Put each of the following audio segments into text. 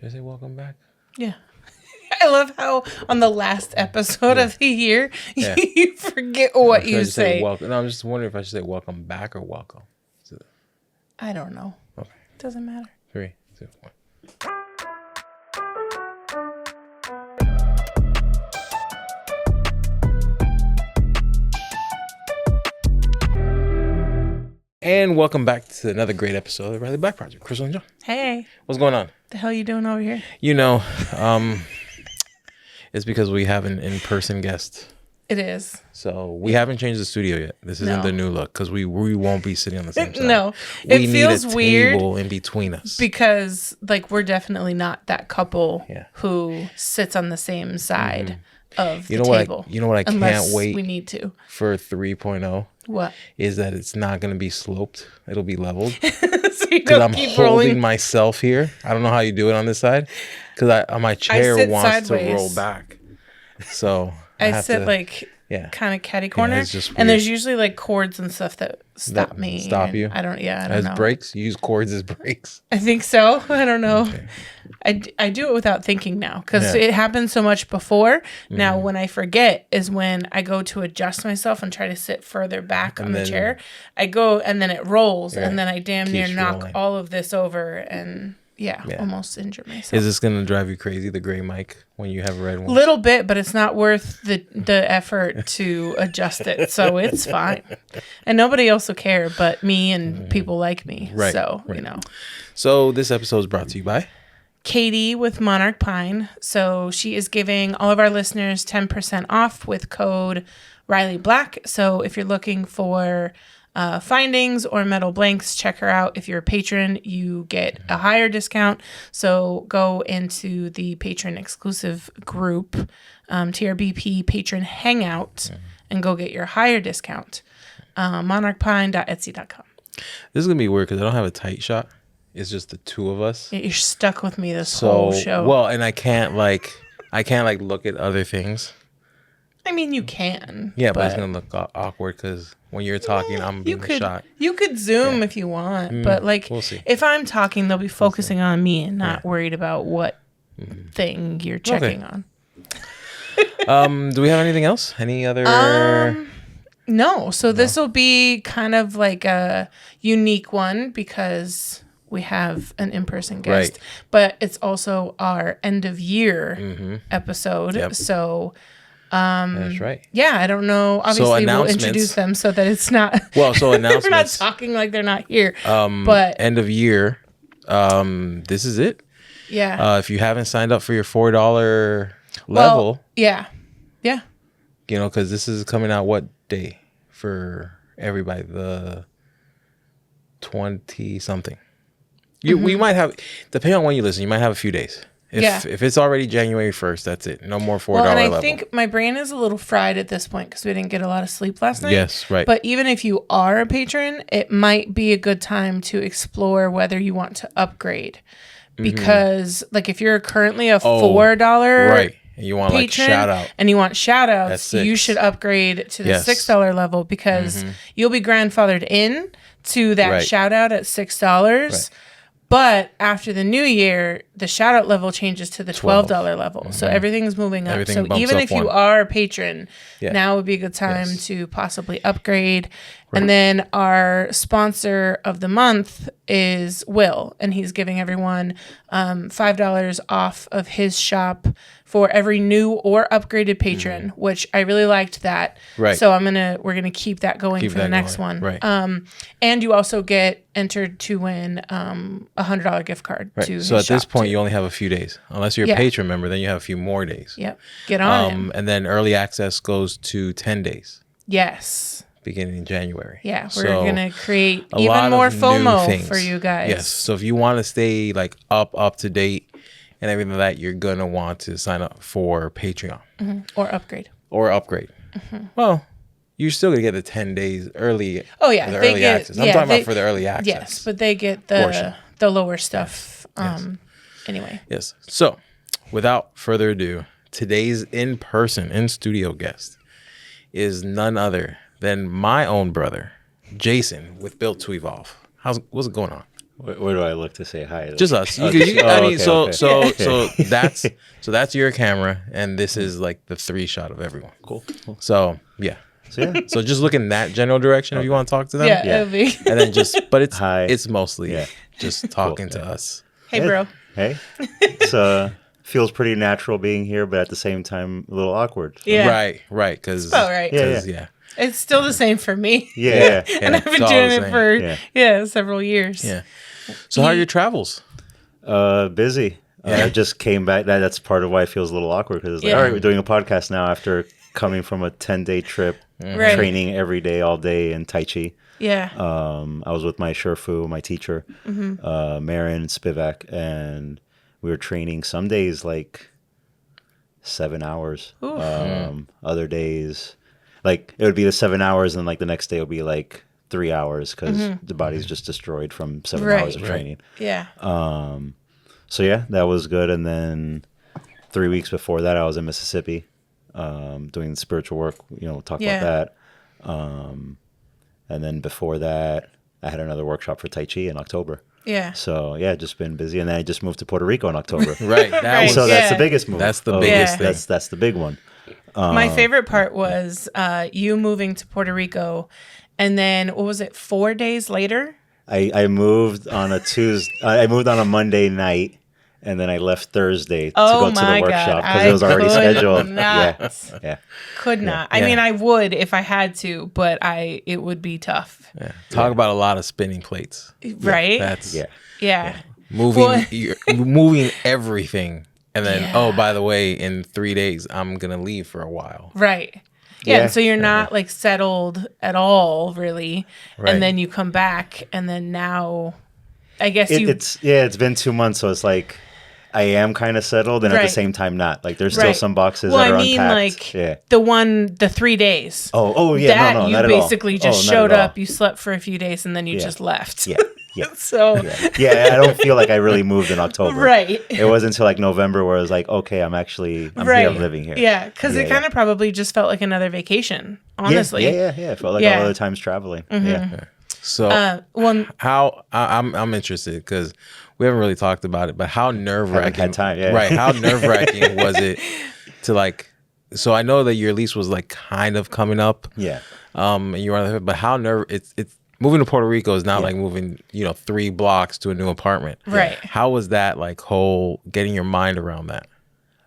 Should I say welcome back? Yeah. I love how on the last episode of the year, you forget what you say. Welcome? No, I'm just wondering if I should say welcome back or welcome. I don't know. Okay. Doesn't matter. 3, 2, 1. And welcome back to another great episode of the Riley Black Project. Crystal and John. Hey. What's going on? The hell you doing over here? You know, it's because we have an in-person guest. It is. So we haven't changed the studio yet. This isn't the new look because we won't be sitting on the same side. No, it feels weird. We need a table in between us because, like, we're definitely not that couple who sits on the same side of the table. You know what? I can't wait. We need to for 3.0. What is that? It's not going to be sloped. It'll be leveled. Because I'm holding myself here. I don't know how you do it on this side because my chair wants sideways. to roll back. So I sit kind of catty corner, and there's usually like cords and stuff that stop me. Stop you? I don't know. As brakes? You use cords as brakes? I think so. I don't know. Okay. I do it without thinking now because it happened so much before. Mm-hmm. Now, when I forget is when I go to adjust myself and try to sit further back on the chair. I go and then it rolls and then I damn near knock all of this over and almost injure myself. Is this going to drive you crazy, the gray mic, when you have a red one? Little bit, but it's not worth the effort to adjust it. So it's fine. And nobody else will care but me and people like me. Right. So, you know. So this episode is brought to you by Katie with Monarch Pine. So she is giving all of our listeners 10% off with code Riley Black. So if you're looking for findings or metal blanks, check her out. If you're a patron, you get a higher discount. So go into the patron exclusive group, TRBP Patron Hangout, and go get your higher discount. monarchpine.etsy.com. This is going to be weird because I don't have a tight shot. It's just the two of us. You're stuck with me this whole show. Well, and I can't look at other things. I mean, you can. Yeah, but it's gonna look awkward because when you're talking, I'm being shot. You could zoom if you want, but we'll see. If I'm talking, they'll be focusing on me and not worried about what thing you're checking on. Do we have anything else? Any other? No. So this will be kind of like a unique one because we have an in-person guest, but it's also our end of year episode. Yep. So, that's right. Yeah, I don't know. Obviously, we'll introduce them so that it's not. Well, so announcements. We're not talking like they're not here. But end of year. This is it. Yeah. If you haven't signed up for your $4 level. Yeah. You know, because this is coming out what day for everybody? The 20-something. We might have, depending on when you listen, you might have a few days. If it's already January 1st, that's it. No more $4 level. I think my brain is a little fried at this point because we didn't get a lot of sleep last night. Yes, right. But even if you are a patron, it might be a good time to explore whether you want to upgrade. Because, like, if you're currently a $4 right. And you want patron, shout out. And you want shout outs, you should upgrade to the $6 level because you'll be grandfathered in to that shout out at $6. Right. But after the new year, the shout out level changes to the $12 level. So everything's moving up. So even if you are a patron, now would be a good time to possibly upgrade. Right. And then our sponsor of the month is Will, and he's giving everyone $5 off of his shop for every new or upgraded patron, which I really liked that. Right. So we're gonna keep that going for the next one. Right. And you also get entered to win $100 gift card to his So at this point, too. You only have a few days. Unless you're a patron member, then you have a few more days. Yep. Get on it. And then early access goes to 10 days. Yes. Beginning in January. Yeah, we're going to create even more FOMO for you guys. Yes. So if you want to stay like up to date and everything like that, you're going to want to sign up for Patreon. Or upgrade. Well, you're still going to get the 10 days early. Oh, yeah. The early access. I'm talking about for the early access. Yes, but they get the lower stuff anyway. Yes. So without further ado, today's in-studio guest is none other than my own brother, Jason, with Built to Evolve. What's going on? Where do I look to say hi? Just us. So that's your camera, and this is like the 3 shot of everyone. Cool. So yeah. So just look in that general direction if you want to talk to them. Yeah. It'll be. And then but hi. It's mostly just talking to us. Hey, bro. Hey. It's feels pretty natural being here, but at the same time a little awkward. So. Yeah. Right. Because Yeah. It's still the same for me. Yeah. And I've been doing it for several years. Yeah. So how are your travels? Busy. I just came back. That's part of why it feels a little awkward because it's like, all right, we're doing a podcast now after coming from a 10-day trip, training every day, all day in Tai Chi. Yeah. I was with my Shifu, my teacher, Marin Spivak, and we were training some days like 7 hours. Other days, like it would be the 7 hours, and like the next day would be like 3 hours because the body's just destroyed from 7 hours of training. Yeah. So yeah, that was good. And then 3 weeks before that, I was in Mississippi, doing spiritual work. We'll talk about that. And then before that, I had another workshop for Tai Chi in October. Yeah. So yeah, just been busy, and then I just moved to Puerto Rico in October. Right. That's the biggest move. That's the biggest thing. That's the big one. My favorite part was you moving to Puerto Rico, and then what was it? 4 days later. I moved on a Tuesday. I moved on a Monday night, and then I left Thursday to go to the workshop because it was already scheduled. Yeah. Could not. I mean, I would if I had to, but it would be tough. Yeah. Talk about a lot of spinning plates. Right? That's Moving everything. And then, by the way, in 3 days, I'm going to leave for a while. Right. Yeah. And so you're not like settled at all, really. Right. And then you come back, and then now, I guess it's been 2 months. So it's like, I am kind of settled, and at the same time not. Like there's still some boxes that are unpacked. Like the 3 days. Oh yeah, no, you not basically at all. just showed up, you slept for a few days, and then you just left. Yeah. So I don't feel like I really moved in October. Right. It wasn't until like November where I was like, okay, I'm here, I'm living here. Yeah, because it kind of probably just felt like another vacation, honestly. Yeah. It felt like all other times traveling. Mm-hmm. Yeah. So how I'm interested because we haven't really talked about it, but how nerve-wracking had time, right? How nerve-wracking was it to like? So I know that your lease was like kind of coming up. Yeah. And you were, but how it's moving to Puerto Rico is not like moving 3 blocks to a new apartment. Right. How was that like whole getting your mind around that?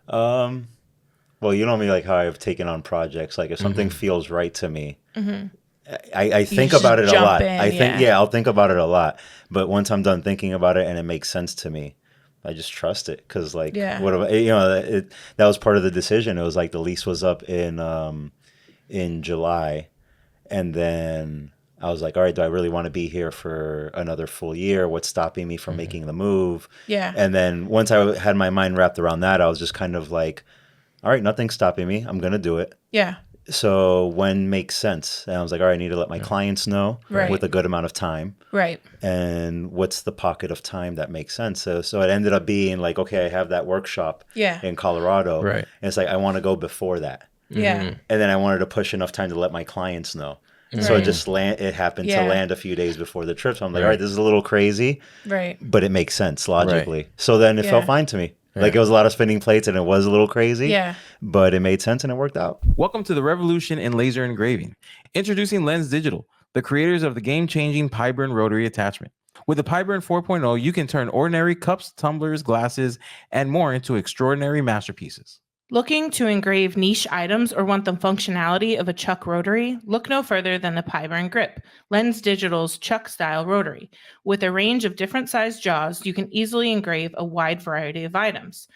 Well, you know me, like how I've taken on projects. Like if something feels right to me. I think about it a lot. I'll think about it a lot. But once I'm done thinking about it and it makes sense to me, I just trust it. Because what that was part of the decision. It was like the lease was up in July, and then I was like, all right, do I really want to be here for another full year? What's stopping me from making the move? Yeah. And then once I had my mind wrapped around that, I was just kind of like, all right, nothing's stopping me. I'm gonna do it. Yeah. So when makes sense? And I was like, all right, I need to let my clients know with a good amount of time. Right. And what's the pocket of time that makes sense? So it ended up being like, okay, I have that workshop in Colorado. Right. And it's like, I want to go before that. Yeah. And then I wanted to push enough time to let my clients know. So it happened to land a few days before the trip. So I'm like, all right, this is a little crazy. Right. But it makes sense logically. Right. So then it felt fine to me. Like it was a lot of spinning plates and it was a little crazy. Yeah. But it made sense and it worked out. Welcome to the revolution in laser engraving. Introducing Lens Digital, the creators of the game-changing Pyburn rotary attachment. With the Pyburn 4.0, you can turn ordinary cups, tumblers, glasses, and more into extraordinary masterpieces. Looking to engrave niche items or want the functionality of a chuck rotary? Look no further than the Pyburn Grip, Lens Digital's chuck-style rotary. With a range of different sized jaws, you can easily engrave a wide variety of items.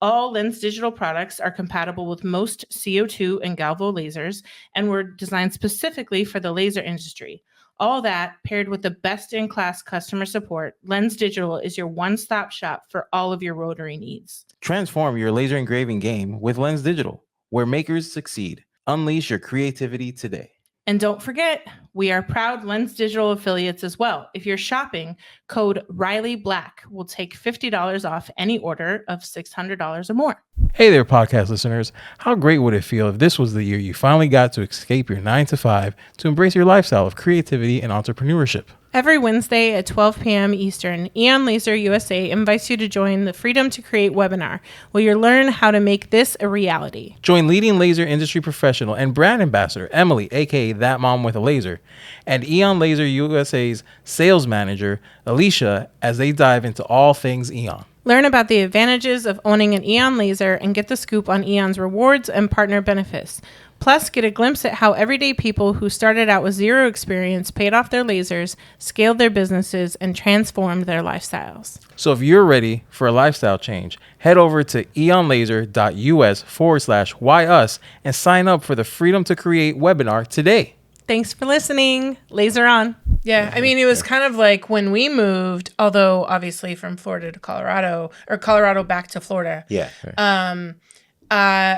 All Lens Digital products are compatible with most CO2 and Galvo lasers and were designed specifically for the laser industry. All that, paired with the best-in-class customer support, Lens Digital is your one-stop shop for all of your rotary needs. Transform your laser engraving game with Lens Digital, where makers succeed. Unleash your creativity today. And don't forget, we are proud Lens Digital affiliates as well. If you're shopping, code RileyBlack will take $50 off any order of $600 or more. Hey there, podcast listeners. How great would it feel if this was the year you finally got to escape your 9 to 5 to embrace your lifestyle of creativity and entrepreneurship? Every Wednesday at 12 p.m. Eastern, Eon Laser USA invites you to join the Freedom to Create webinar, where you'll learn how to make this a reality. Join leading laser industry professional and brand ambassador Emily, aka That Mom with a Laser, and Eon Laser USA's sales manager Alicia as they dive into all things Eon. Learn about the advantages of owning an Eon Laser and get the scoop on Eon's rewards and partner benefits. Plus, get a glimpse at how everyday people who started out with zero experience paid off their lasers, scaled their businesses, and transformed their lifestyles. So if you're ready for a lifestyle change, head over to eonlaser.us/whyus and sign up for the Freedom to Create webinar today. Thanks for listening. Laser on. Yeah, I mean, it was kind of like when we moved, although obviously from Florida to Colorado, or Colorado back to Florida. Yeah.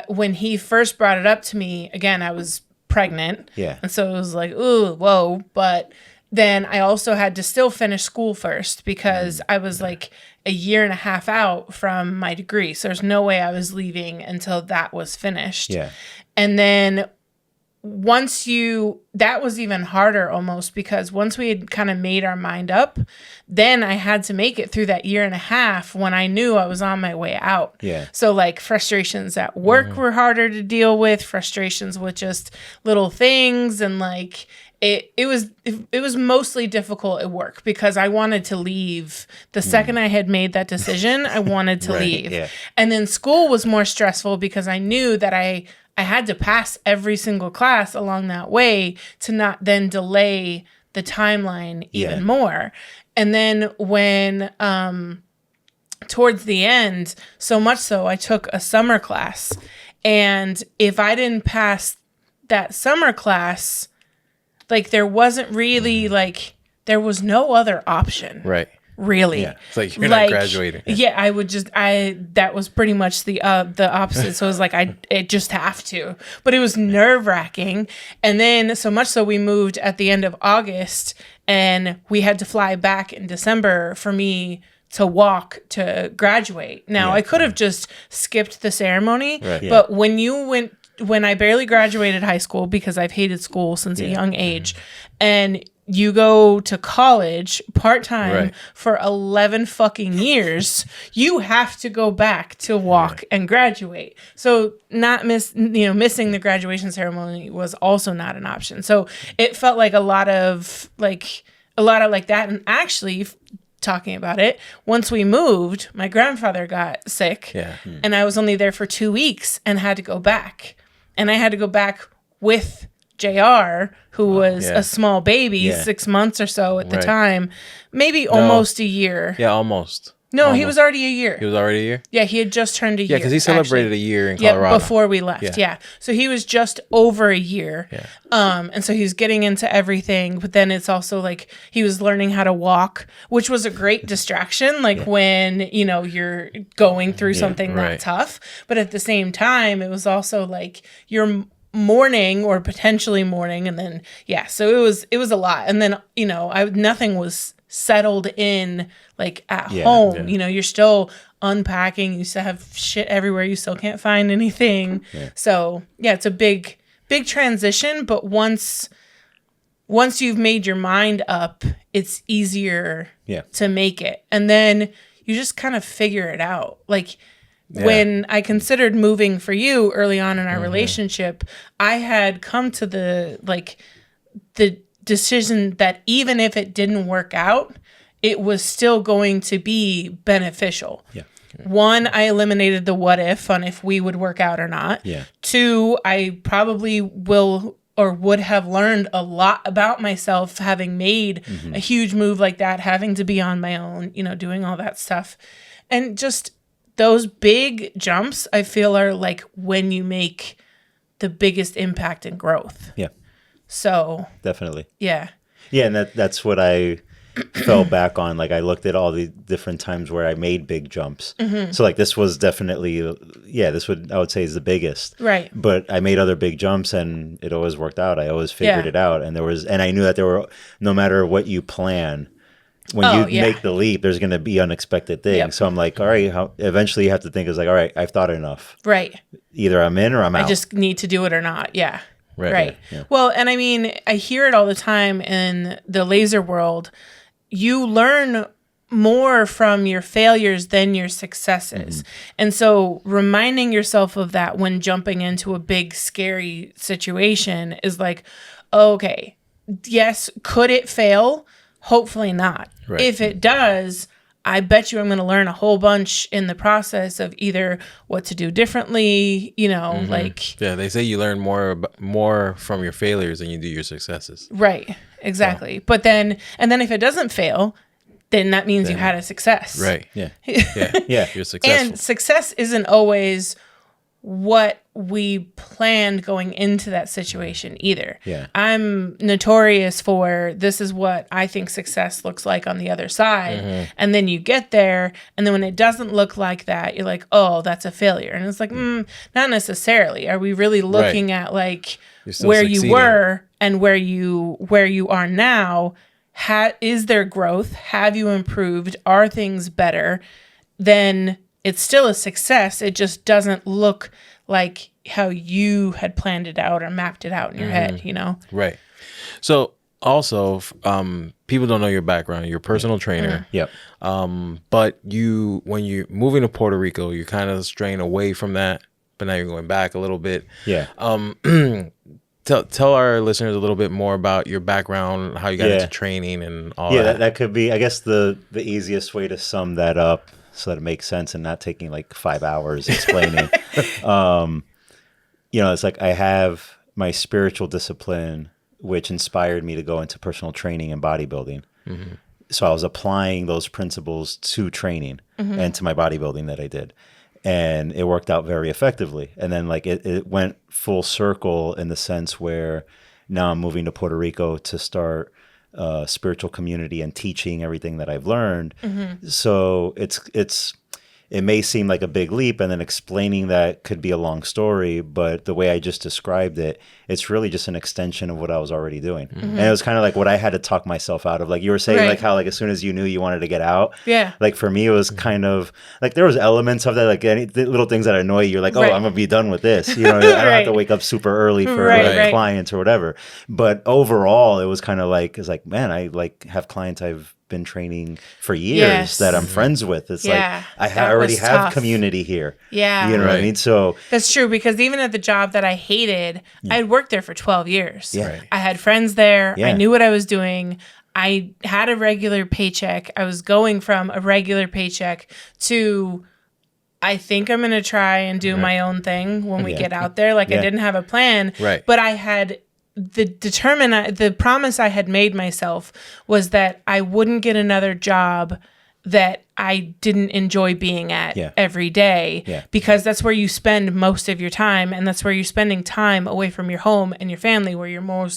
When he first brought it up to me, again, I was pregnant. Yeah. And so it was like, ooh, whoa. But then I also had to still finish school first because I was like a year and a half out from my degree. So there's no way I was leaving until that was finished. Yeah. And then that was even harder almost, because once we had kind of made our mind up, then I had to make it through that year and a half when I knew I was on my way out. Yeah. So like frustrations at work were harder to deal with, frustrations with just little things, and like it was mostly difficult at work because I wanted to leave. The second I had made that decision, I wanted to leave. Yeah. And then school was more stressful because I knew that I had to pass every single class along that way to not then delay the timeline even more. And then when, towards the end, so much so, I took a summer class. And if I didn't pass that summer class, like there wasn't really there was no other option. Right. Really. Yeah. It's like you're not graduating. Yeah, that was pretty much the opposite. So it was like I just have to. But it was nerve-wracking. And then so much so we moved at the end of August, and we had to fly back in December for me to walk to graduate. Now, I could have just skipped the ceremony, but when I barely graduated high school, because I've hated school since a young age, and you go to college part-time for 11 fucking years, you have to go back to walk and graduate. So missing the graduation ceremony was also not an option. So it felt like a lot of like that. And actually, talking about it, once we moved, my grandfather got sick and I was only there for 2 weeks and had to go back. And I had to go back with JR, who was a small baby, 6 months or so at the time, maybe almost a year. Yeah, almost. No, almost. He was already a year. He was already a year? Yeah, he had just turned a year. Yeah, because he celebrated a year in Colorado. Yeah, before we left. Yeah. So he was just over a year. Yeah. And so he was getting into everything. But then it's also like he was learning how to walk, which was a great distraction, when, you're going through something that tough. But at the same time, it was also like you're mourning or potentially mourning. And then, so it was a lot. And then, nothing was settled in at home. You're still unpacking, you still have shit everywhere, you still can't find anything. So it's a big transition, but once you've made your mind up, it's easier to make it, and then you just kind of figure it out. When I considered moving for you early on in our relationship, I had come to the decision that even if it didn't work out, it was still going to be beneficial. Yeah. One, I eliminated the what if on if we would work out or not. Yeah. Two, I probably will or would have learned a lot about myself having made a huge move like that, having to be on my own, doing all that stuff. And just those big jumps, I feel, are when you make the biggest impact and growth. Yeah. So definitely. Yeah. Yeah, and that's what I fell back on. I looked at all the different times where I made big jumps. So this was definitely, I would say is the biggest. Right. But I made other big jumps and it always worked out. I always figured it out. And I knew that there were, no matter what you plan, when you make the leap, there's going to be unexpected things. Yep. So I'm like, all right, eventually you have to think, all right, I've thought enough. Right. Either I'm in or I'm out. I just need to do it or not. Yeah. Right. Yeah. Well, and I mean, I hear it all the time in the laser world. You learn more from your failures than your successes. And so reminding yourself of that when jumping into a big, scary situation is like, okay, yes, could it fail? Hopefully not. Right. If it does, I bet you I'm going to learn a whole bunch in the process of either what to do differently, like. Yeah, they say you learn more from your failures than you do your successes. Right, exactly. So. But then if it doesn't fail, then that means you had a success. Right. Yeah. Yeah. You're successful. And success isn't always what we planned going into that situation either. Yeah. I'm notorious for this is what I think success looks like on the other side. And then you get there, and then when it doesn't look like that, you're like, oh, that's a failure. And it's like, not necessarily. Are we really looking at like where you were and where you are now? Is there growth? Have you improved? Are things better? Then it's still a success. It just doesn't look like how you had planned it out or mapped it out in your head, Right. So also, people don't know your background. You're a personal trainer. Yep. But when you're moving to Puerto Rico, you're kind of straying away from that, but now you're going back a little bit. Yeah. Tell our listeners a little bit more about your background, how you got into training and all that. Yeah, that could be, I guess, the easiest way to sum that up so that it makes sense and not taking like 5 hours explaining. It's like I have my spiritual discipline, which inspired me to go into personal training and bodybuilding. So I was applying those principles to training and to my bodybuilding that I did. And it worked out very effectively. And then like it went full circle in the sense where now I'm moving to Puerto Rico to start a spiritual community and teaching everything that I've learned. So it may seem like a big leap, and then explaining that could be a long story, but the way I just described it, it's really just an extension of what I was already doing. And it was kind of like what I had to talk myself out of. Like you were saying, like how like as soon as you knew you wanted to get out, like for me it was kind of like there was elements of that, like any little things that annoy you, you're like, oh, I'm gonna be done with this. I don't have to wake up super early for clients or whatever. But overall, it was kind of like, it's like, man, I like have clients I've been training for years that I'm friends with. It's like I already have community here. Yeah. You know what I mean? So that's true, because even at the job that I hated, I had worked there for 12 years. Yeah. I had friends there. I knew what I was doing. I had a regular paycheck. I was going from a regular paycheck to I think I'm going to try and do my own thing when we get out there. Like I didn't have a plan, but I had the promise I had made myself was that I wouldn't get another job that I didn't enjoy being at every day, because that's where you spend most of your time, and that's where you're spending time away from your home and your family, where you're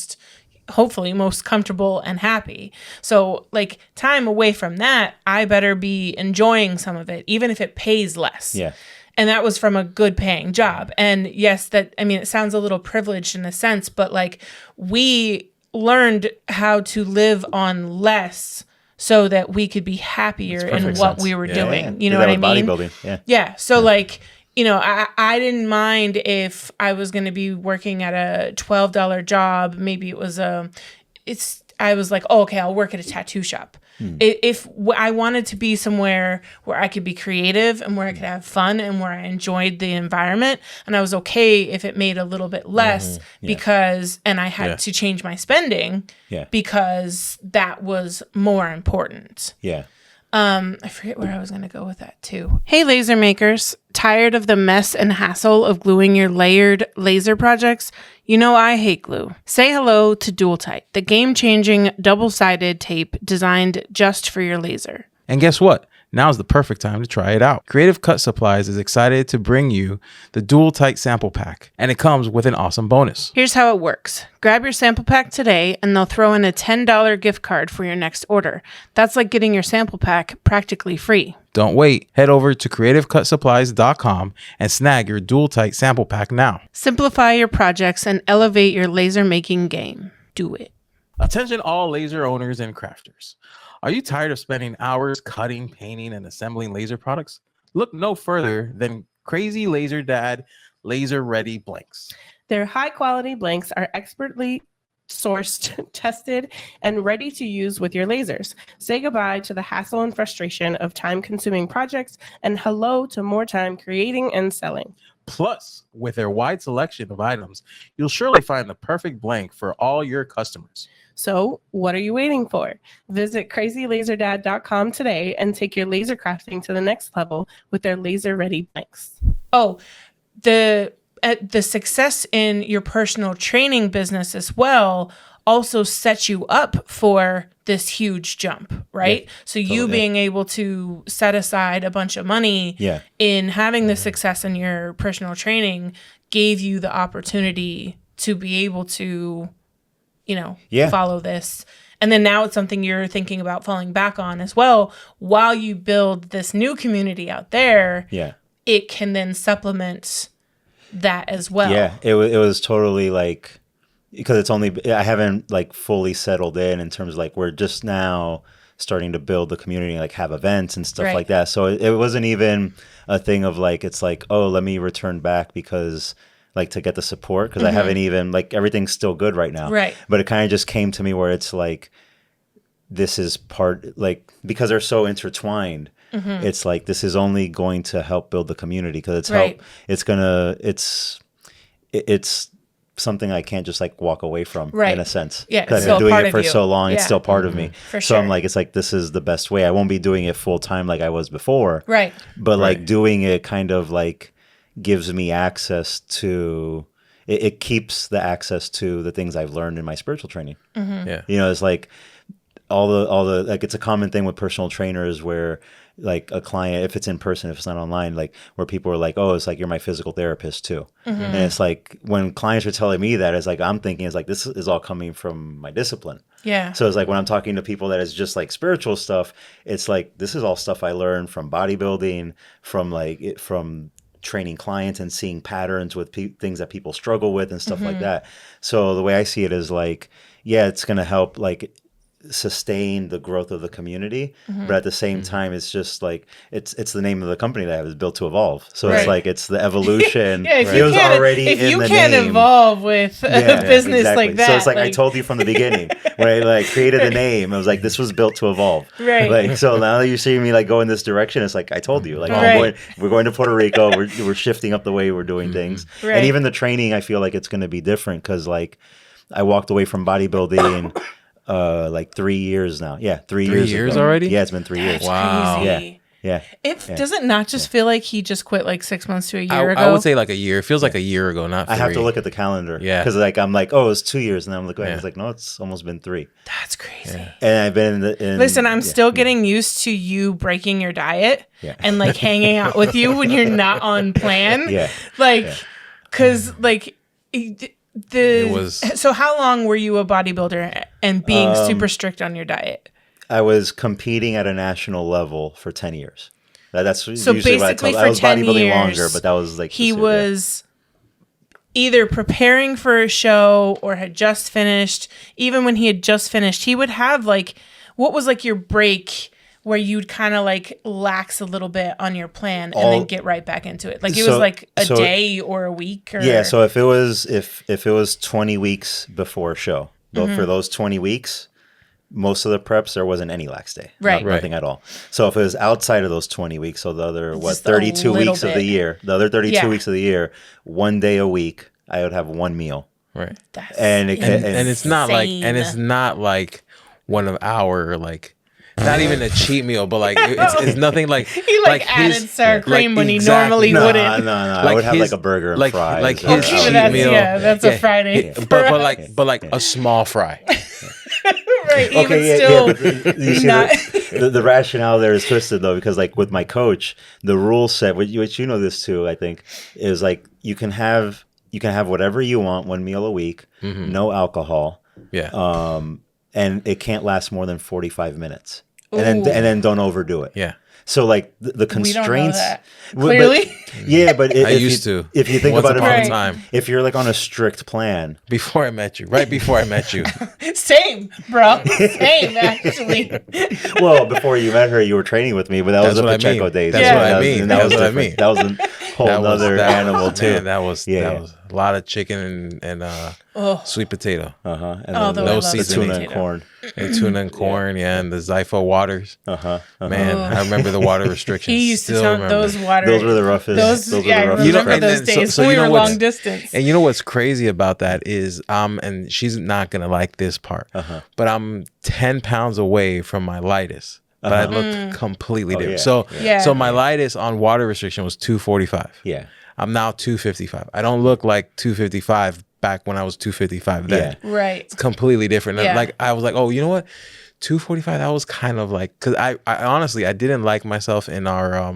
hopefully most comfortable and happy. So like time away from that, I better be enjoying some of it, even if it pays less. Yeah. And that was from a good paying job. And yes, it sounds a little privileged in a sense, but like we learned how to live on less so that we could be happier in what we were doing. You know what I mean? Bodybuilding. Yeah. So like, I didn't mind if I was going to be working at a $12 job. Maybe it was I was like, oh, okay, I'll work at a tattoo shop. If I wanted to be somewhere where I could be creative and where I could have fun and where I enjoyed the environment, and I was okay if it made a little bit less because I had to change my spending because that was more important. Yeah. I forget where I was going to go with that too. Hey, laser makers. Tired of the mess and hassle of gluing your layered laser projects? You know I hate glue. Say hello to Dual Tight, the game-changing double-sided tape designed just for your laser. And guess what? Now's the perfect time to try it out. Creative Cut Supplies is excited to bring you the Dual Tight Sample Pack, and it comes with an awesome bonus. Here's how it works. Grab your sample pack today, and they'll throw in a $10 gift card for your next order. That's like getting your sample pack practically free. Don't wait. Head over to creativecutSupplies.com and snag your Dual Tight Sample Pack now. Simplify your projects and elevate your laser making game. Do it. Attention all laser owners and crafters. Are you tired of spending hours cutting, painting, and assembling laser products? Look no further than Crazy Laser Dad Laser Ready Blanks. Their high-quality blanks are expertly sourced, tested, and ready to use with your lasers. Say goodbye to the hassle and frustration of time-consuming projects and hello to more time creating and selling. Plus, with their wide selection of items, you'll surely find the perfect blank for all your customers. So, what are you waiting for? Visit crazylaserdad.com today and take your laser crafting to the next level with their laser-ready blanks. Oh, the success in your personal training business as well also sets you up for this huge jump, right? Yeah, so you being able to set aside a bunch of money in having the success in your personal training gave you the opportunity to be able to, follow this. And then now it's something you're thinking about falling back on as well. While you build this new community out there, it can then supplement that as well. Yeah, it was totally like, because I haven't like fully settled in terms of like, we're just now starting to build the community, like have events and stuff like that. So it wasn't even a thing of like, it's like, oh, let me return back because like to get the support. Cause I haven't even like, everything's still good right now. Right. But it kind of just came to me where it's like, this is part, like, because they're so intertwined. It's like, this is only going to help build the community because it's something I can't just like walk away from in a sense. Yeah. Because I've been doing it for so long. It's still part of me. For so sure. I'm like, it's like, this is the best way. I won't be doing it full time like I was before. Right. But like doing it kind of like gives me access to, it keeps the access to the things I've learned in my spiritual training. Yeah. It's like all the like, it's a common thing with personal trainers where like a client, if it's in person, if it's not online, like where people are like, oh, it's like, you're my physical therapist too. And it's like, when clients are telling me that, it's like, I'm thinking it's like, this is all coming from my discipline. Yeah. So it's like, when I'm talking to people that is just like spiritual stuff, it's like, this is all stuff I learned from bodybuilding, from training clients and seeing patterns with things that people struggle with and stuff like that. So the way I see it is like, yeah, it's going to help like sustain the growth of the community, but at the same time, it's just like it's the name of the company that I have is built to evolve. So it's like it's the evolution. If you can't evolve with a business like that, so it's like I told you from the beginning when I like created the name, I was like, this was built to evolve. Right. Like so now that you're seeing me like go in this direction, it's like I told you, like we're going to Puerto Rico, we're shifting up the way we're doing things, and even the training, I feel like it's going to be different because like I walked away from bodybuilding. Like 3 years now. Yeah, 3 years. 3 years already? Yeah, it's been 3 years. Wow. Crazy. Yeah. Does it not just feel like he just quit like 6 months to a year ago? I would say like a year. It feels like a year ago, not 3. I have to look at the calendar. Yeah. Because like I'm like, oh, it's 2 years, and then I'm like, it's like, no, it's almost been 3. That's crazy. Yeah. And I've been Listen, I'm still getting used to you breaking your diet and like hanging out with you when you're not on plan. Yeah. Like, cause like. So how long were you a bodybuilder and being super strict on your diet? I was competing at a national level for 10 years. That's so usually basically what I was 10 bodybuilding years, longer, but that was like he was either preparing for a show or had just finished. Even when he had just finished, he would have like, what was like your break where you'd kind of like lax a little bit on your plan and then get right back into it? Like it was like a day or a week? Or... Yeah, so if it was 20 weeks before a show, for those 20 weeks, most of the preps, there wasn't any lax day. Right. Nothing at all. So if it was outside of those 20 weeks, so the other, 32 weeks of the year, the other 32 weeks of the year, 1 day a week, I would have one meal. Right. And it's not like, and it's not like 1 hour, like, not even a cheat meal, but like it's nothing like he like added sour cream when he normally wouldn't. No. Like I would have like a burger and fries. Like his cheat meal. Yeah, that's a Friday. But like a small fry. Right. But you see the rationale there is twisted though, because like with my coach, the rule set, which you know this too, I think, is like you can have whatever you want, 1 meal a week, no alcohol. Yeah. And it can't last more than 45 minutes. And then don't overdo it. Yeah. So like the constraints. We don't know that. Clearly. But I used to. If you think Once about upon it, a time. If you're like on a strict plan. Before I met you, right before I met you. Same, bro. Same, actually. Well, before you met her, you were training with me, but that was the Pacheco days. That's what I mean. That was what I mean. That was whole other animal too. Man, that was a lot of chicken and sweet potato. And no seasoning, tuna and corn. And tuna and corn, and the Zypho waters. Man, I remember the water restrictions. He used to tell those water. Those were the roughest. I remember those days when we were long distance. And you know what's crazy about that is, and she's not gonna like this part, but I'm 10 pounds away from my lightest. But I looked completely different. So my lightest on water restriction was 245. Yeah. I'm now 255. I don't look like 255 back when I was 255 then. Yeah. Right. It's completely different. Yeah. Like I was like, oh, you know what? 245, that was kind of like, because I honestly, I didn't like myself in our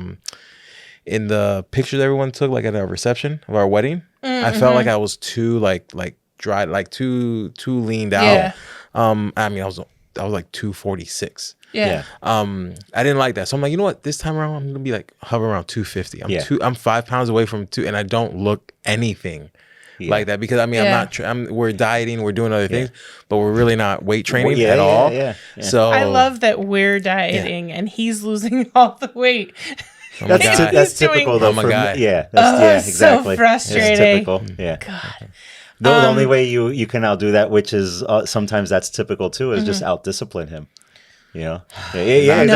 in the pictures everyone took, like at our reception of our wedding. I felt like I was too like dry, like too leaned out. Yeah. I mean, I was like 246. Yeah. I didn't like that. So I'm like, you know what? This time around, I'm going to be like hover around 250. I'm 5 pounds away from 2, and I don't look anything like that, because I mean, I'm not, we're dieting, we're doing other things, but we're really not weight training at all. So I love that we're dieting and he's losing all the weight. That's typical though. I'm a guy. Exactly. So frustrating. It's typical. Yeah. God. The only way you can outdo that, which is sometimes that's typical too, is just out-discipline him. You know? Yeah, exactly.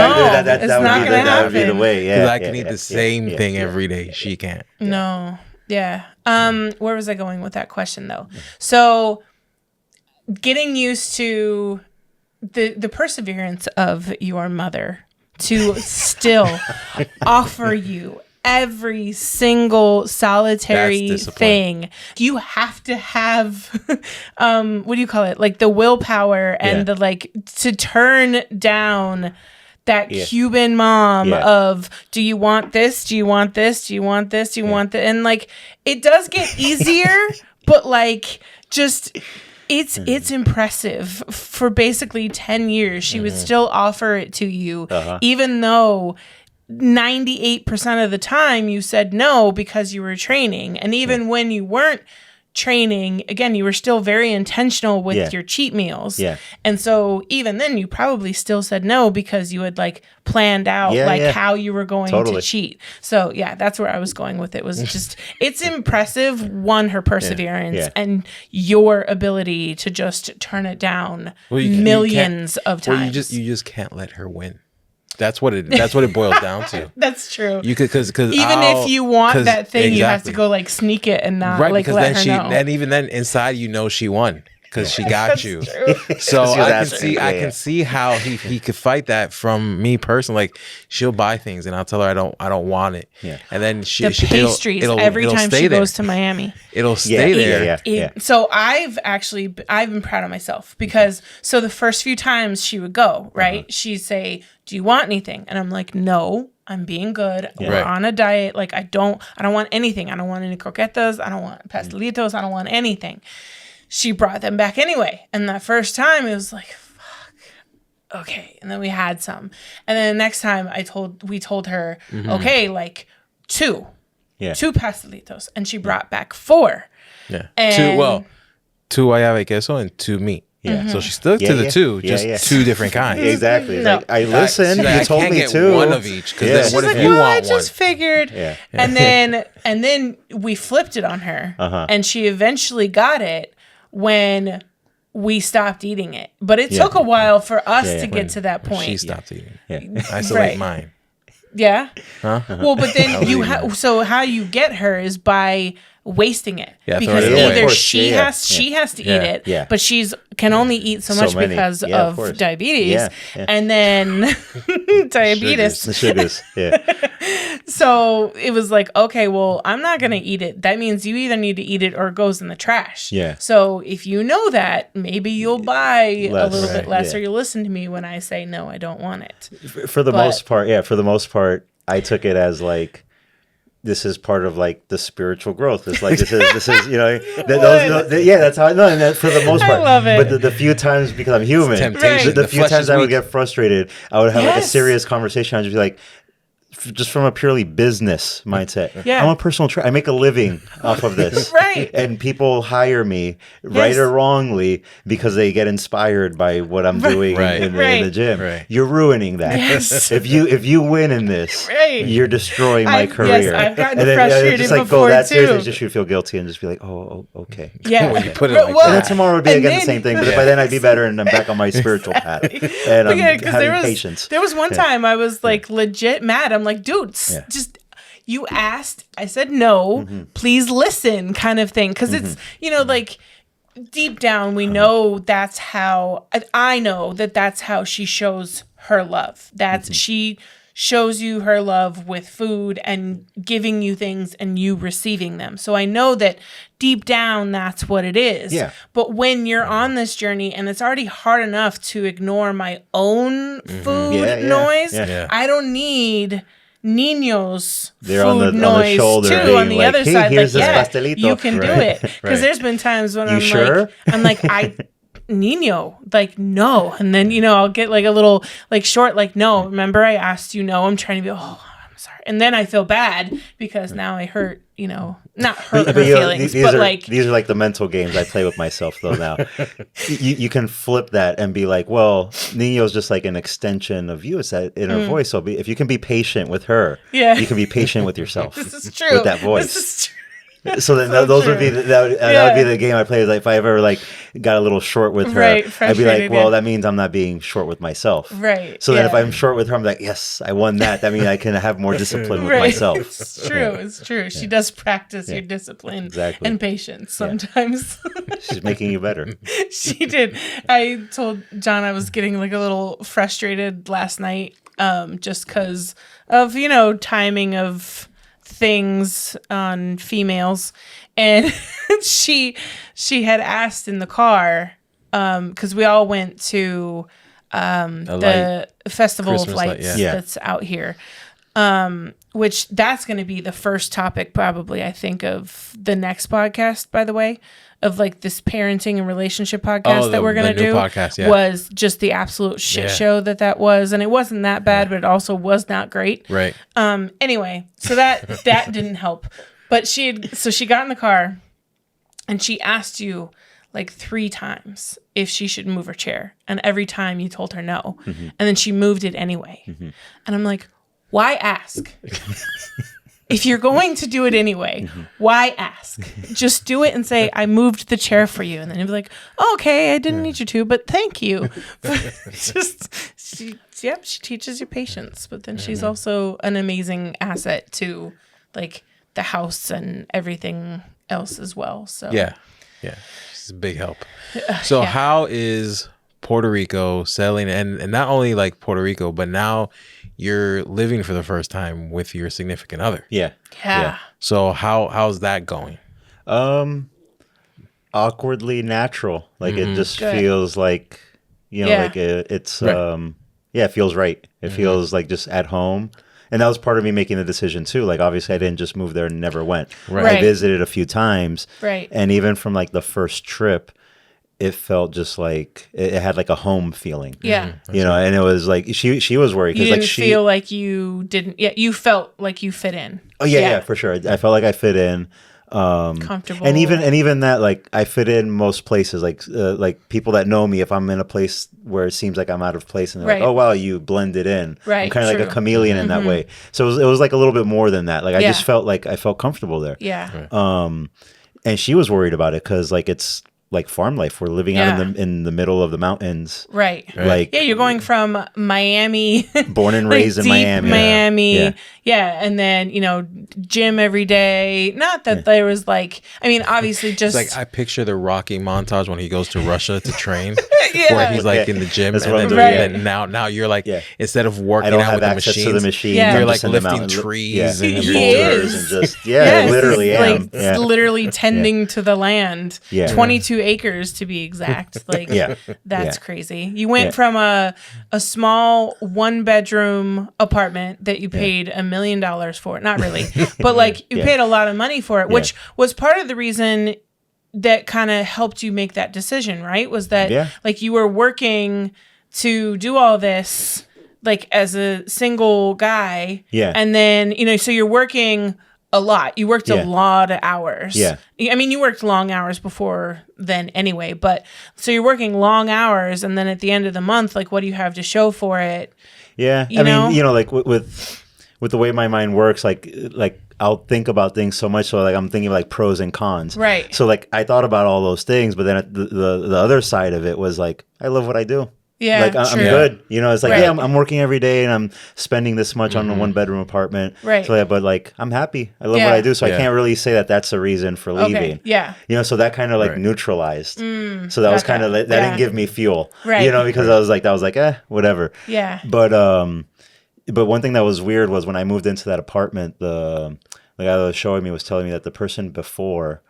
That would be the way. Yeah. Because I can eat the same thing every day. She can't. No. Yeah. Where was I going with that question though? So getting used to the perseverance of your mother to still offer you every single solitary thing. You have to have what do you call it? Like the willpower and the like to turn down that Cuban mom of, do you want this? Do you want this? Do you want this? Do you want that? And like it does get easier, but like just it's impressive. For basically 10 years, she would still offer it to you, even though 98% of the time you said no because you were training. And even when you weren't training, again, you were still very intentional with your cheat meals. And so even then you probably still said no because you had like planned out how you were going to cheat. So yeah, that's where I was going with it, was just, it's impressive, her perseverance and your ability to just turn it down millions of times. Well, you just can't let her win. That's what it boils down to. That's true. You could, because even if you want that thing, you have to go like sneak it and not like let her know. And even then, inside you know she won because she got you. So I can see how he could fight that from me personally. Like she'll buy things and I'll tell her I don't want it. And then the pastries every time she goes to Miami. It'll stay there. So I've been proud of myself because so the first few times she would go, right? She'd say, do you want anything? And I'm like, no, I'm being good. We're on a diet. Like I don't want anything. I don't want any croquetas. I don't want pastelitos. I don't want anything. She brought them back anyway. And that first time it was like, fuck. Okay. And then we had some. And then the next time we told her, okay, like 2 pastelitos. And she brought back 4. Yeah. And 2 guayaba queso and 2 meat. Yeah. So she stuck to the 2, just 2 different kinds. Exactly. No. Like, I listened. You told me 2. One of each. Because then what if you want I just figured. Yeah. And then we flipped it on her, and she eventually got it when we stopped eating it. But it took a while for us to get to that point. She stopped eating. I still ate mine. Yeah. Well, but then so how you get her is by wasting it, because either she has to eat it, but she's can only eat so much because of diabetes, and then diabetes, the sugars. So it was like, okay, well, I'm not gonna eat it. That means you either need to eat it or it goes in the trash. So if you know that, maybe you'll buy a little bit less, or you'll listen to me when I say no, I don't want it. For the most part, I took it as like, this is part of like the spiritual growth. It's like this is you know that's how I know. And that for the most part, I love it. But the few times, because I'm human, temptation. The few times I would get frustrated, I would have like a serious conversation. I'd just be like, just from a purely business mindset. Yeah. I'm a personal trainer. I make a living off of this. Right. And people hire me, right or wrongly, because they get inspired by what I'm doing in the gym. Right. You're ruining that. Yes. If you win in this, you're destroying my career. Yes, I've gotten and then, frustrated just like before go that too. seriously, just you feel guilty and just be like, oh, okay. Yeah. When you put it like And then that. tomorrow would be again the same thing, but by then I'd be better and I'm back on my spiritual path. And I'm having patience. There was one time I was like legit mad. I'm like, dude, just you asked, I said no, please listen, kind of thing. Because it's, like deep down, we know that's how, I know that's how she shows her love. That's she shows you her love with food and giving you things and you receiving them. So I know that deep down that's what it is. Yeah. But when you're on this journey and it's already hard enough to ignore my own food noise, I don't need Nino's food noise shoulder too on the like, other hey, side. here's Like, this pastelito. you can do it. Because there's been times when I'm like, Nino, like, no. And then, I'll get like a little like short, like, no, remember I asked you no. I'm trying to be, I'm sorry. And then I feel bad because now I hurt, not hurt her feelings, but like. These are like the mental games I play with myself though now. You can flip that and be like, well, Nino's just like an extension of you. It's that inner voice. So if you can be patient with her, you can be patient with yourself. This is true. With that voice. This is true. So then those would be that would be the game I play. Like if I ever like got a little short with her, I'd be like, well, that means I'm not being short with myself. Right. So then if I'm short with her, I'm like, yes, I won that. That means I can have more discipline with myself. It's true. It's true. She does practice your discipline and patience sometimes. She's making you better. She did. I told John I was getting like a little frustrated last night just because of, timing of things on females, and she had asked in the car because we all went to the festival Christmas of lights that's out here, which that's going to be the first topic probably I think of the next podcast, by the way, of like this parenting and relationship podcast that we're going to do podcast, was just the absolute shit show that was. And it wasn't that bad, but it also was not great. Right. Anyway, so that didn't help. But she got in the car and she asked you like 3 times if she should move her chair. And every time you told her no. And then she moved it anyway. And I'm like, why ask? If you're going to do it anyway, why ask? Just do it and say, I moved the chair for you. And then you'll be like, oh, okay, I didn't need you to, but thank you. She teaches you patience. But then she's also an amazing asset to like the house and everything else as well. So yeah. She's a big help. So how is Puerto Rico settling? And not only like Puerto Rico, but now you're living for the first time with your significant other. Yeah. So how's that going? Awkwardly natural. Like it just feels like, like it's it feels right. It feels like just at home. And that was part of me making the decision too. Like obviously I didn't just move there and never went. Right. I visited a few times. Right. And even from like the first trip, it felt just like it had like a home feeling. Yeah. And it was like she was worried because like she feel like you didn't. Yeah, you felt like you fit in. Oh yeah, for sure. I felt like I fit in. Comfortable. And even that, like I fit in most places. Like people that know me, if I'm in a place where it seems like I'm out of place, and they're like, "Oh wow, you blended in." Right. I'm kind of like a chameleon in that way. So it was like a little bit more than that. Like I just felt like I felt comfortable there. Yeah. And she was worried about it because like it's like farm life. We're living out in the middle of the mountains. Right. Like you're going from Miami, born and raised in Miami. Yeah, and then gym every day. Not that there was like, I mean, obviously just it's like I picture the Rocky montage when he goes to Russia to train, where he's like in the gym, and then now you're like instead of working out with the machines, to the machine, you're like lifting trees and boulders and just I literally am literally tending to the land. 22 acres to be exact. Like that's crazy. You went from a small 1-bedroom apartment that you paid $1 million for. Not really, but like you paid a lot of money for it, which was part of the reason that kind of helped you make that decision, right? Was that like you were working to do all this like as a single guy. Yeah. And then, you know, so you're working a lot. You worked a lot of hours. Yeah. I mean, you worked long hours before then anyway, but so you're working long hours, and then at the end of the month, like, what do you have to show for it? Yeah. I mean, you know, like with the way my mind works, like I'll think about things so much. So like I'm thinking like pros and cons. Right. So like I thought about all those things, but then the other side of it was like, I love what I do. Yeah, like I'm good. You know, it's like, right. I'm working every day and I'm spending this much on a 1-bedroom apartment. Right. So but like I'm happy. I love what I do. So I can't really say that that's a reason for leaving. Okay. Yeah. You know, so that kind of like neutralized. So that was kind of that didn't give me fuel. Right. You know, because I was like, whatever. Yeah. But one thing that was weird was when I moved into that apartment, the guy that was showing me was telling me that the person before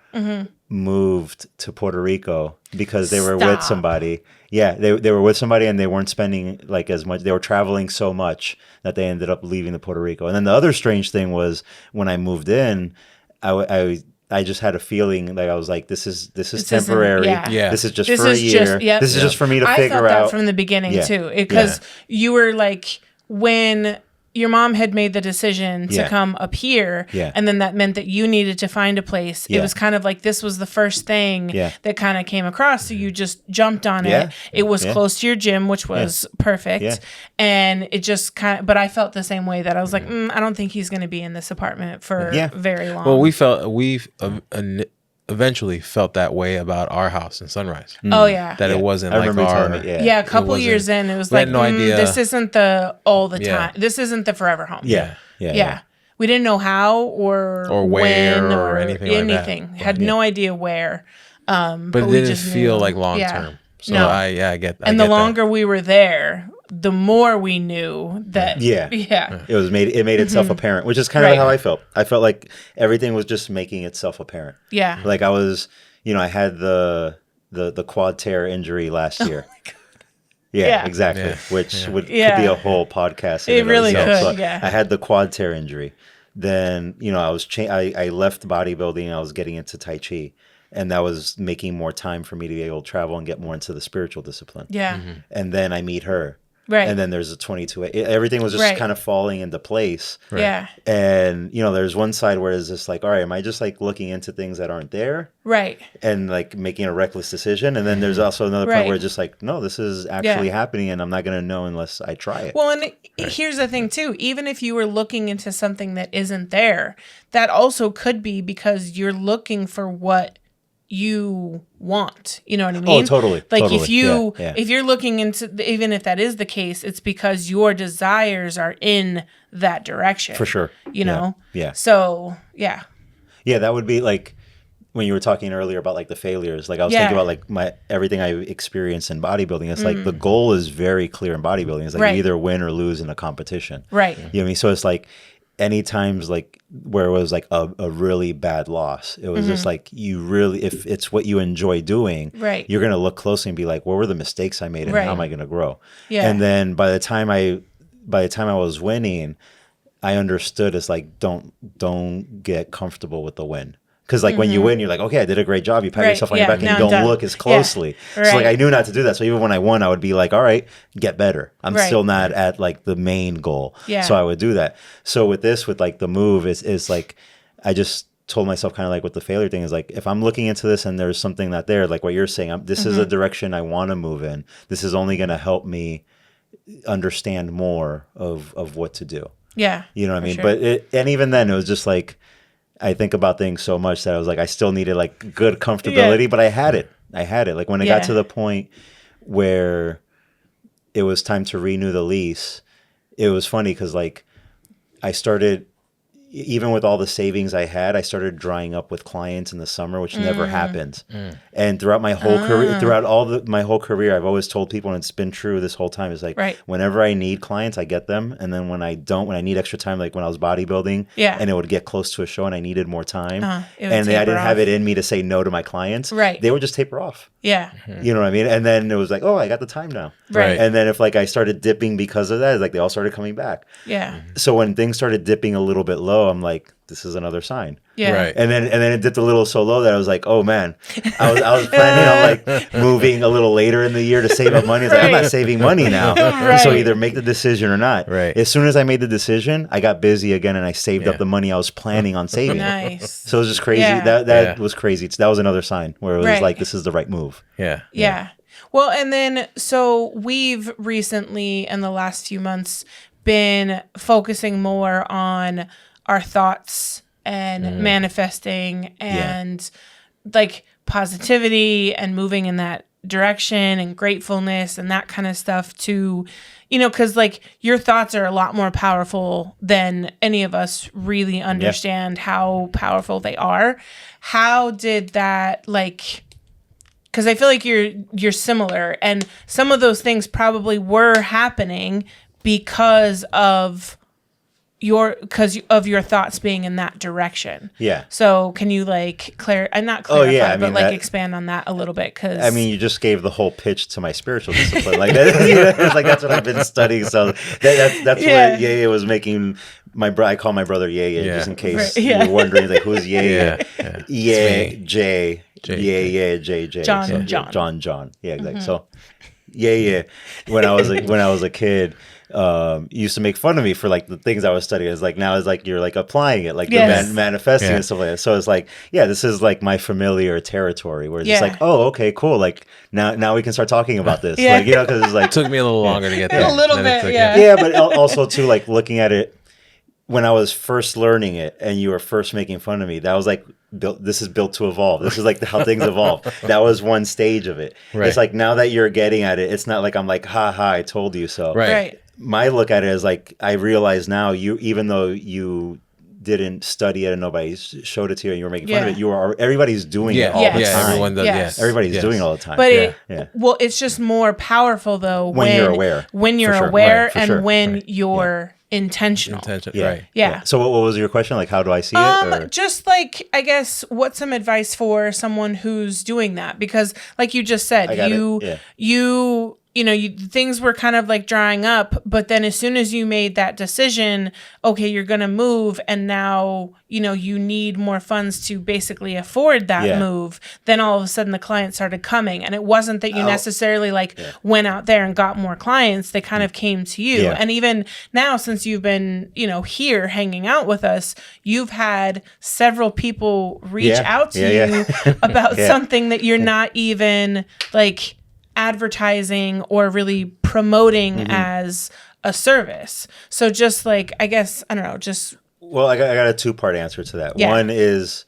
moved to Puerto Rico because they were with somebody. Yeah, they were with somebody and they weren't spending like as much. They were traveling so much that they ended up leaving to Puerto Rico. And then the other strange thing was when I moved in, I just had a feeling like I was like, this is temporary. This is just for a year. This is just for me to figure out. I thought that from the beginning too, because you were like, when your mom had made the decision to come up here, and then that meant that you needed to find a place. It was kind of like this was the first thing that kind of came across, so you just jumped on it. It was close to your gym, which was perfect, and it just kind of. But I felt the same way that I was like, I don't think he's going to be in this apartment for very long. Well, we've eventually felt that way about our house in Sunrise. Oh yeah, that it wasn't like our a couple years in, it was like no idea. This isn't the all the time. This isn't the forever home. Yeah. We didn't know how or where when or anything like that. Had no idea where. But it didn't feel like long term. So I get that. And the longer we were there, the more we knew that. It made itself apparent, which is kind of how I felt. I felt like everything was just making itself apparent. Yeah. Like I was, you know, I had the quad tear injury last year. Yeah, exactly. Yeah. Which could be a whole podcast. It really could. So I had the quad tear injury. Then, you know, I left bodybuilding and I was getting into Tai Chi. And that was making more time for me to be able to travel and get more into the spiritual discipline. Yeah. And then I meet her. Right. And then there's a 22. Everything was just kind of falling into place. Right. Yeah. And, you know, there's one side where it's just like, all right, am I just like looking into things that aren't there? Right. And like making a reckless decision. And then there's also another point where it's just like, no, this is actually happening and I'm not going to know unless I try it. Well, and here's the thing too. Even if you were looking into something that isn't there, that also could be because you're looking for what you want, you know what I mean? Oh, totally. Like totally. if you're looking into, even if that is the case, it's because your desires are in that direction. For sure. You know? Yeah. So, yeah. Yeah, that would be like when you were talking earlier about like the failures. Like I was thinking about like everything I experienced in bodybuilding. It's like the goal is very clear in bodybuilding. It's like you either win or lose in a competition. Right. You know what I mean? So it's like any times like where it was like a really bad loss, it was just like you really, if it's what you enjoy doing, you're going to look closely and be like, what were the mistakes I made and how am I going to grow? Yeah. And then by the time I was winning, I understood it's like, don't get comfortable with the win. Because like when you win, you're like, okay, I did a great job. You pat yourself on your back and you don't look as closely. Yeah. So like I knew not to do that. So even when I won, I would be like, all right, get better. I'm still not at like the main goal. Yeah. So I would do that. So with this, with like the move, is like I just told myself kind of like with the failure thing is like, if I'm looking into this and there's something not there, like what you're saying, this is a direction I want to move in. This is only going to help me understand more of what to do. Yeah. You know what I mean? Sure. And even then it was just like, I think about things so much that I was like, I still needed like good comfortability, but I had it. Like when it got to the point where it was time to renew the lease, it was funny because like I started, even with all the savings I had, I started drying up with clients in the summer, which never happens. And throughout my whole career, my whole career, I've always told people, and it's been true this whole time, is like whenever I need clients, I get them. And then when I need extra time, like when I was bodybuilding and it would get close to a show and I needed more time and I didn't have it in me to say no to my clients, they would just taper off. Yeah. You know what I mean? And then it was like, oh, I got the time now. Right. And then if like I started dipping because of that, it's like they all started coming back. Yeah. So when things started dipping a little bit low, I'm like, this is another sign. Yeah. Right. And then it dipped a little so low that I was like, oh man, I was planning on like moving a little later in the year to save up money. It's like, I'm not saving money now. Right. So either make the decision or not. Right. As soon as I made the decision, I got busy again and I saved up the money I was planning on saving. Nice. So it was just crazy. Yeah. That was crazy. That was another sign where it was Right. like, this is the right move. Yeah. Well, and then so we've recently in the last few months been focusing more on our thoughts and manifesting and like positivity and moving in that direction and gratefulness and that kind of stuff to, you know, because like your thoughts are a lot more powerful than any of us really understand how powerful they are. How did that like, because I feel like you're similar and some of those things probably were happening because of your thoughts being in that direction. Yeah. So can you like not clarify, but like expand on that a little bit? Because I mean, you just gave the whole pitch to my spiritual discipline. Like it's like that's what I've been studying. So that's what Yaya was making. I call my brother Yaya just in case you're wondering like who's Yaya. J. John. Yeah, exactly. So when I was a kid. Used to make fun of me for like the things I was studying. It's like now it's like you're like applying it, like manifesting and stuff like that. So it's like, this is like my familiar territory where it's just like, oh, okay, cool. Like now we can start talking about this. Like, you know, because it's like took me a little longer to get there. A little bit, yeah. But also too, like looking at it when I was first learning it and you were first making fun of me, that was like, this is built to evolve. This is like how things evolve. That was one stage of it. Right. It's like now that you're getting at it, it's not like I'm like, ha, I told you so. Right. My look at it is like, I realize now even though you didn't study it and nobody showed it to you and you were making fun of it, everybody's doing it all the time. Everyone does, everybody's doing it all the time. But it's just more powerful though when you're aware. When you're aware and when you're intentional. Right. Yeah. So what was your question? Like, how do I see it? Just like, I guess, what's some advice for someone who's doing that? Because like you just said, things were kind of like drying up, but then as soon as you made that decision, okay, you're going to move and now, you need more funds to basically afford that move, then all of a sudden the clients started coming. And it wasn't that you necessarily went out there and got more clients. They kind of came to you. And even now, since you've been, here hanging out with us, you've had several people reach out to you about something that you're not even like advertising or really promoting as a service. So just like, I guess, I don't know, just... Well, I got a two-part answer to that. One is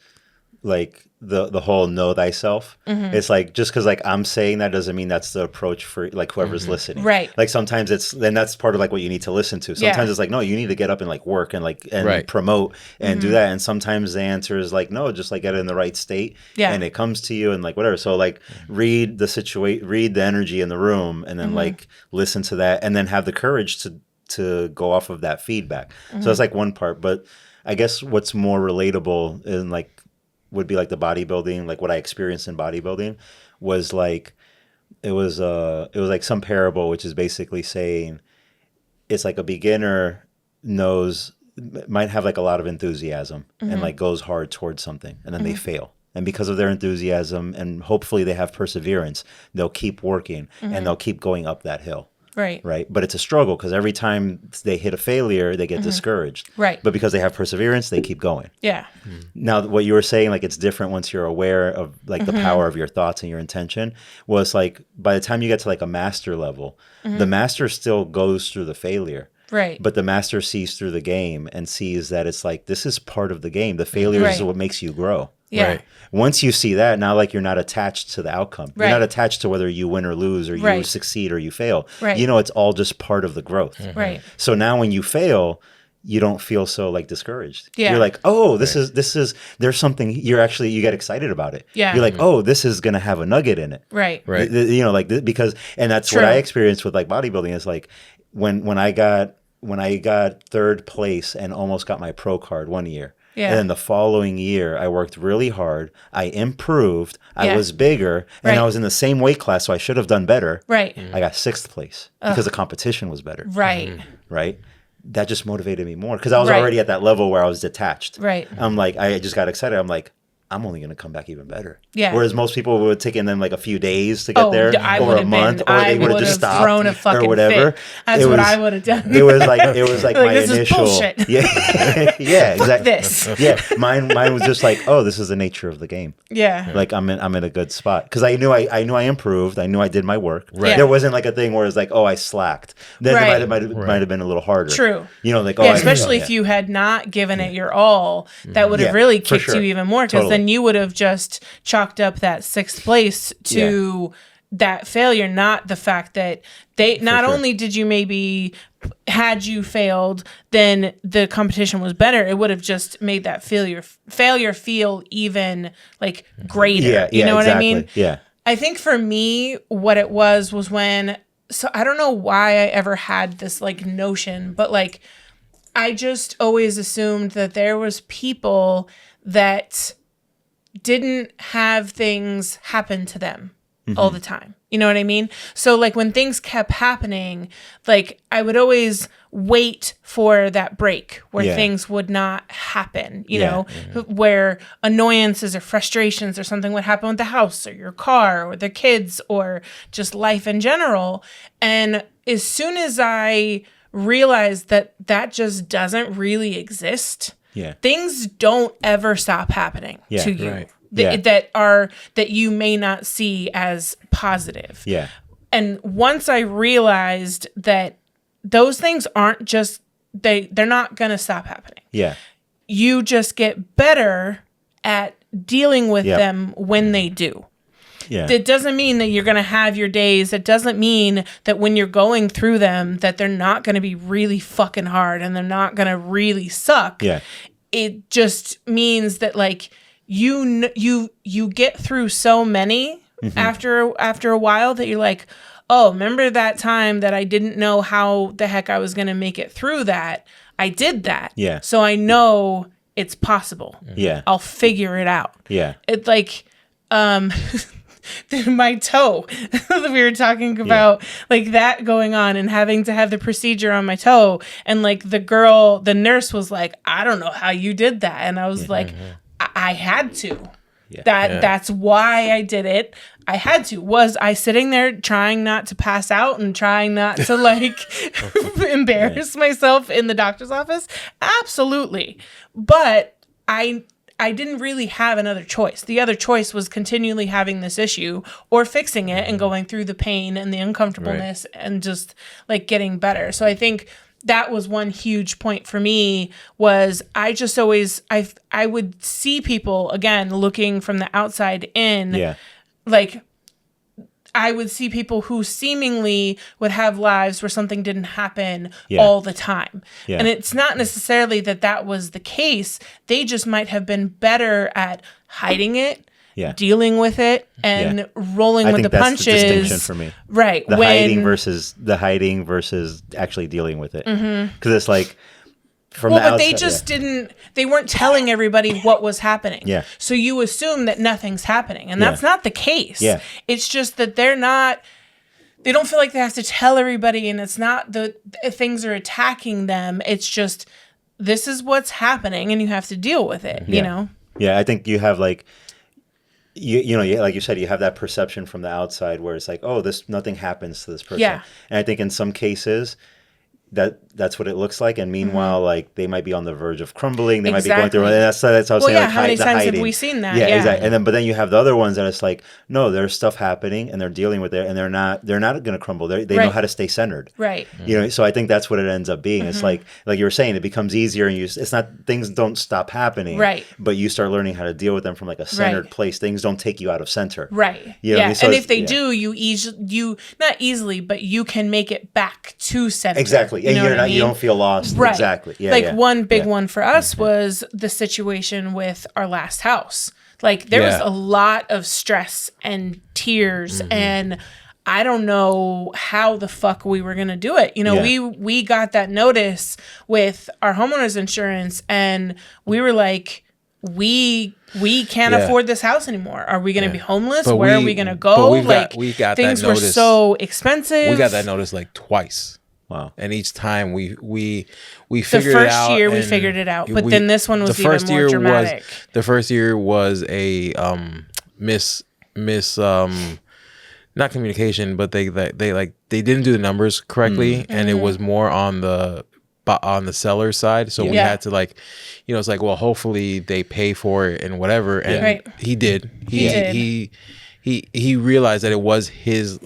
like the whole know thyself. It's like, just because like I'm saying that doesn't mean that's the approach for like whoever's listening. Right. Like sometimes that's part of like what you need to listen to. Sometimes it's like, no, you need to get up and like work and promote and do that. And sometimes the answer is like, no, just like get in the right state and it comes to you and like whatever. So like read the energy in the room and then like listen to that and then have the courage to go off of that feedback. So that's like one part. But I guess what's more relatable and like would be like the bodybuilding, like what I experienced in bodybuilding was like, it was like some parable, which is basically saying it's like a beginner might have like a lot of enthusiasm and like goes hard towards something and then they fail. And because of their enthusiasm and hopefully they have perseverance, they'll keep working and they'll keep going up that hill. Right. But it's a struggle because every time they hit a failure, they get discouraged. Right. But because they have perseverance, they keep going. Yeah. Now, what you were saying, like it's different once you're aware of like the power of your thoughts and your intention was like by the time you get to like a master level, the master still goes through the failure. Right. But the master sees through the game and sees that it's like, this is part of the game. The failure is what makes you grow. Yeah. Right. Once you see that, now like you're not attached to the outcome. You're not attached to whether you win or lose or you succeed or you fail. Right. It's all just part of the growth. Right. So now when you fail, you don't feel so like discouraged. Yeah. You're like, oh, this is there's something you get excited about it. Yeah. You're like, oh, this is gonna have a nugget in it. Right. Right. Because that's what I experienced with like bodybuilding is like when I got third place and almost got my pro card one year. Yeah. And then the following year, I worked really hard. I improved. I was bigger. And I was in the same weight class, so I should have done better. Right. I got sixth place because the competition was better. Right. Right. that just motivated me more because I was already at that level where I was detached. Right. I'm like, I just got excited. I'm like, I'm only going to come back even better. Yeah. Whereas most people would take them like a few days to get there, or a month, or they would have just stopped, thrown a fucking or whatever. Fit. That's what I would have done. It was like my this initial. Is bullshit. Yeah, exactly. This. Yeah, mine was just like, oh, this is the nature of the game. Yeah. Like I'm in a good spot because I knew I improved. I knew I did my work. Right. Yeah. There wasn't like a thing where it's like, oh, I slacked. Then it might have been a little harder. True. Like especially if you had not given it your all, that would have really kicked you even more because then you would have just chalked up that 6th place to that failure, not the fact that they only did you maybe had you failed, then the competition was better. It would have just made that failure feel even like greater. Yeah, you know what I mean? Yeah. I think for me, what it was when, so I don't know why I ever had this like notion, but like I just always assumed that there was people that didn't have things happen to them all the time. You know what I mean? So like when things kept happening, like I would always wait for that break where things would not happen, you know, where annoyances or frustrations or something would happen with the house or your car or the kids or just life in general. And as soon as I realized that just doesn't really exist, things don't ever stop happening to you. Right. That you may not see as positive. Yeah. And once I realized that those things aren't just they're not gonna stop happening. Yeah. You just get better at dealing with them when they do. Yeah. It doesn't mean that you're going to have your days. It doesn't mean that when you're going through them that they're not going to be really fucking hard and they're not going to really suck. Yeah. It just means that like you get through so many after a while that you're like, oh, remember that time that I didn't know how the heck I was going to make it through that? I did that. Yeah. So I know it's possible. Yeah. I'll figure it out. Yeah. It's like my toe we were talking about like that going on and having to have the procedure on my toe, and like the nurse was like, I don't know how you did that, and I was like, I had to. That's why I did it. I had to. Was I sitting there trying not to pass out and trying not to like embarrass myself in the doctor's office? Absolutely. But I didn't really have another choice. The other choice was continually having this issue or fixing it and going through the pain and the uncomfortableness and just like getting better. So I think that was one huge point for me was I just always, I would see people, again, looking from the outside in, like I would see people who seemingly would have lives where something didn't happen all the time. Yeah. And it's not necessarily that was the case. They just might have been better at hiding it, dealing with it, and rolling with the punches. That's the distinction for me. Right. The hiding versus actually dealing with it. Because it's like, from the outside, but they just they weren't telling everybody what was happening. Yeah. So you assume that nothing's happening. And that's not the case. Yeah. It's just that they don't feel like they have to tell everybody, and it's not things are attacking them. It's just, this is what's happening and you have to deal with it, you know? Yeah, I think you have like, you know, like you said, you have that perception from the outside where it's like, oh, nothing happens to this person. Yeah. And I think in some cases, that's what it looks like, and meanwhile, like they might be on the verge of crumbling. They might be going through, and that's how I was saying. Like, how many times have we seen that? Yeah, exactly. And then, but then you have the other ones that it's like, no, there's stuff happening, and they're dealing with it, and they're not going to crumble. They know how to stay centered. Right. You know, so I think that's what it ends up being. It's like you were saying, it becomes easier, and it's not, things don't stop happening. Right. But you start learning how to deal with them from like a centered place. Things don't take you out of center. Right. You know what I mean? So and if they do, you not easily, but you can make it back to center. Exactly. And you don't feel lost. Right. Exactly. Yeah. One big one for us was the situation with our last house. Like there was a lot of stress and tears and I don't know how the fuck we were going to do it. You know, we got that notice with our homeowner's insurance and we were like, we can't afford this house anymore. Are we going to be homeless? Where are we going to go? We got things that were notice, so expensive. We got that notice like twice. Wow. And each time we figured it out. The first year we figured it out, but then this one was even more dramatic. The first year was a not communication, but they didn't do the numbers correctly, and it was more on the seller side. So we had to it's like, well, hopefully they pay for it and whatever. And he did. He realized that it was his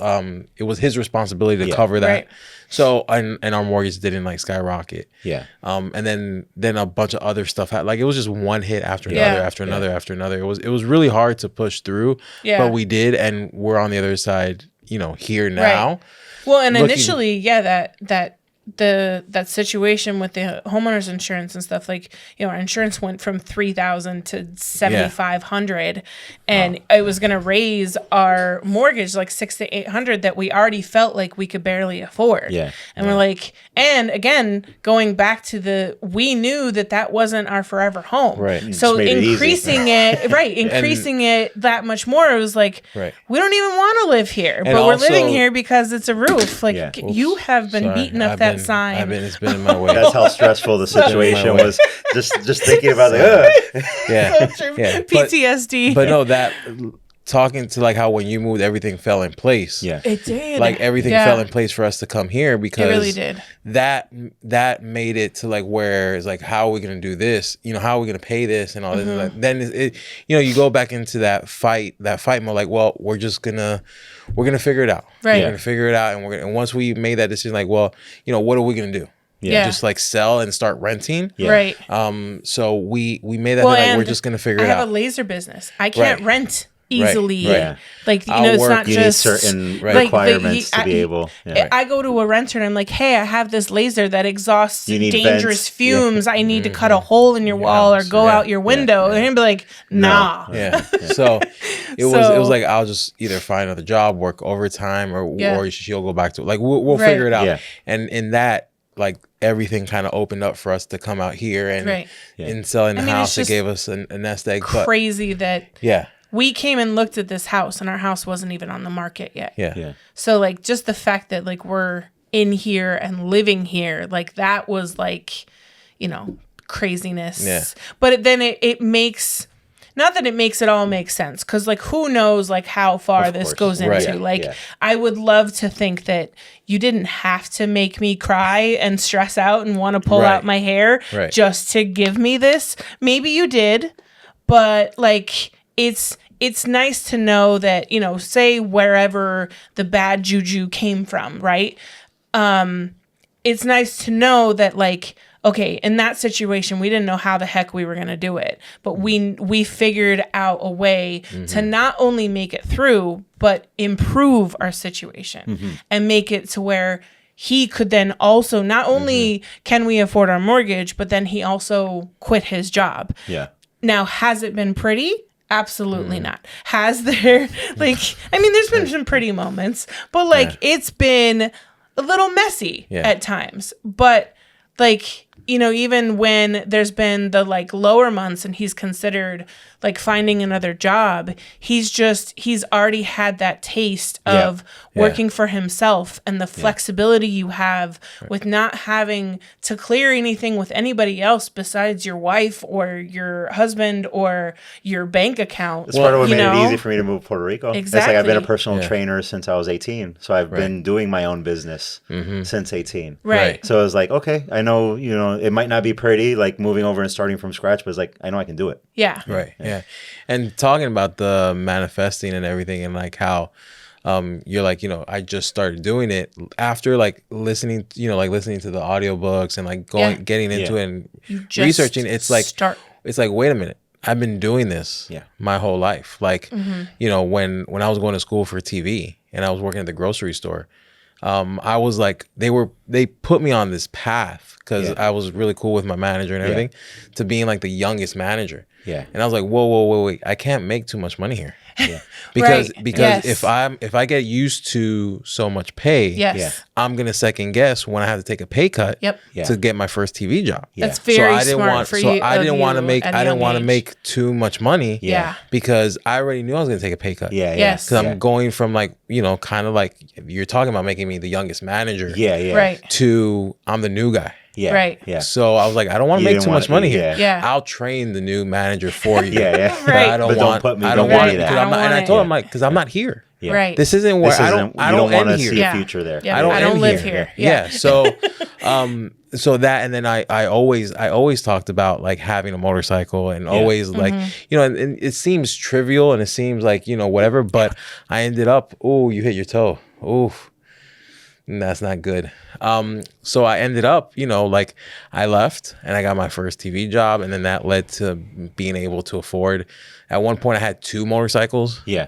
responsibility to cover that. Right. So and our mortgage didn't skyrocket. Yeah. And then a bunch of other stuff it was just one hit after another after another after another. It was really hard to push through. Yeah. But we did, and we're on the other side, here now. Right. Well, and initially, that situation with the homeowners insurance and stuff, our insurance went from $3,000 to $7,500, and it was going to raise our mortgage $600 to $800 that we already felt like we could barely afford. Yeah. And we're like, and again, going back to we knew that wasn't our forever home. Right. So increasing it that much more, it was like, we don't even want to live here, but we're living here because it's a roof. You have been beating up that sign. It's been in my way. That's how stressful the situation was. Just thinking about yeah. So yeah. PTSD. But no, that talking to how when you moved, everything fell in place. Yeah, it did. Everything fell in place for us to come here because it really did. That made it to where it's how are we gonna do this? How are we gonna pay this and all this? Then you go back into that fight mode. Well, we're gonna figure it out. Right. We're gonna figure it out, and once we made that decision, what are we gonna do? Yeah. Just sell and start renting. Yeah. Right. So we made that we're just gonna figure it out. I have a laser business. I can't rent easily. Right. It's not you just need certain requirements to be able. I go to a renter and I'm like, hey, I have this laser that exhausts dangerous fumes. I need to cut a hole in your wall or go out your window. And he'd be like, nah. No. Yeah. So it was I'll just either find another job, work overtime, or she'll go back to we'll figure it out. Yeah. And in that, everything kind of opened up for us to come out here and in selling the house, it gave us a nest egg. Crazy that we came and looked at this house, and our house wasn't even on the market yet. Yeah. So just the fact that we're in here and living here, that was craziness. Yeah. But then it makes, not that it makes it all make sense, because who knows how far this goes into. I would love to think that you didn't have to make me cry and stress out and want to pull out my hair just to give me this. Maybe you did, but it's nice to know that, say wherever the bad juju came from, right? It's nice to know that okay, in that situation, we didn't know how the heck we were going to do it, but we figured out a way to not only make it through, but improve our situation and make it to where he could then also, not only can we afford our mortgage, but then he also quit his job. Yeah. Now, has it been pretty? Absolutely not. Has there, there's been some pretty moments, but it's been a little messy at times, but even when there's been the lower months and he's considered finding another job, he's already had that taste of working for himself and the flexibility you have with not having to clear anything with anybody else besides your wife or your husband or your bank account. That's part of what made it easy for me to move to Puerto Rico. Exactly. It's I've been a personal trainer since I was 18. So I've been doing my own business since 18. Right. So it was okay, I know, it might not be pretty, moving over and starting from scratch, but it's I know I can do it. Yeah. Right. Yeah. And talking about the manifesting and everything and how you're I just started doing it after listening to the audiobooks and getting into it and researching. It's wait a minute, I've been doing this my whole life. When I was going to school for TV and I was working at the grocery store, I was they put me on this path because I was really cool with my manager and everything to being the youngest manager. Yeah. And I was like, whoa, wait. I can't make too much money here. Yeah. Because Yes. if I get used to so much pay, Yes. I'm gonna second guess when I have to take a pay cut to get my first TV job. That's very smart for you. I didn't want to make age. make too much money. Yeah. Because I already knew I was gonna take a pay cut. Yes. Because I'm going from like, you know, kind of like you're talking about making me the youngest manager. Right. To I'm the new guy. Yeah. Right. Yeah. So I was like, I don't want to make too much money here. Yeah. I'll train the new manager for you. Yeah. But I don't want. I don't want it. And I told him like, because I'm not here. Yeah. Right. This isn't where I don't want to here. see a future there. Yeah. I don't live here. Yeah. So, so that, and then I always talked about like having a motorcycle and always like, you know, and it seems trivial and it seems like, you know, whatever, but I ended up, you hit your toe. Oof. That's not good. So I ended up, you know, like I left and I got my first TV job, and then that led to being able to afford. At one point, I had 2 motorcycles. Yeah.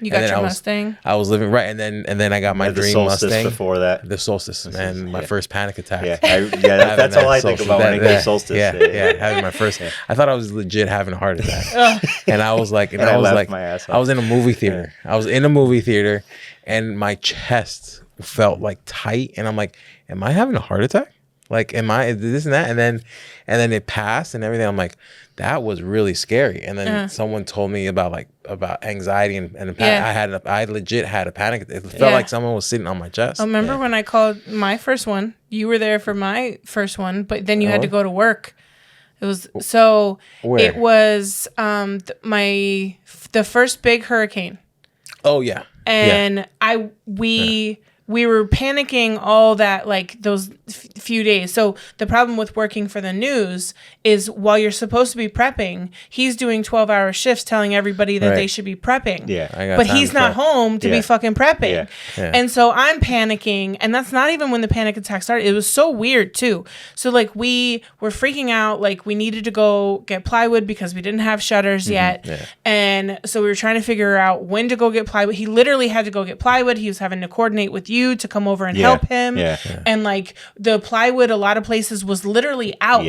You got your Mustang. I was living right, and then I got my dream Mustang. Before that, the Solstice, man, my first panic attack. That's all I think about when I go Solstice. Yeah, having my first. I thought I was legit having a heart attack, and I was like, I was in a movie theater. I was in a movie theater, and my chest felt like tight, and I'm like, am I having a heart attack? Like, am I this and that? And then it passed and everything. I'm like, that was really scary. And then someone told me about anxiety and I legit had a panic. It felt like someone was sitting on my chest. I remember when I called my first one, you were there for my first one, but then you had to go to work. It was so. Where? It was the first big hurricane. Oh yeah. And we were panicking all that, like those few days. So the problem with working for the news is while you're supposed to be prepping, he's doing 12-hour shifts telling everybody that they should be prepping. Yeah. But he's not home to be fucking prepping. Yeah. And so I'm panicking, and that's not even when the panic attack started. It was so weird too. So like we were freaking out, like we needed to go get plywood because we didn't have shutters yet. Yeah. And so we were trying to figure out when to go get plywood. He literally had to go get plywood. He was having to coordinate with you to come over and help him. And like the plywood, a lot of places was literally out.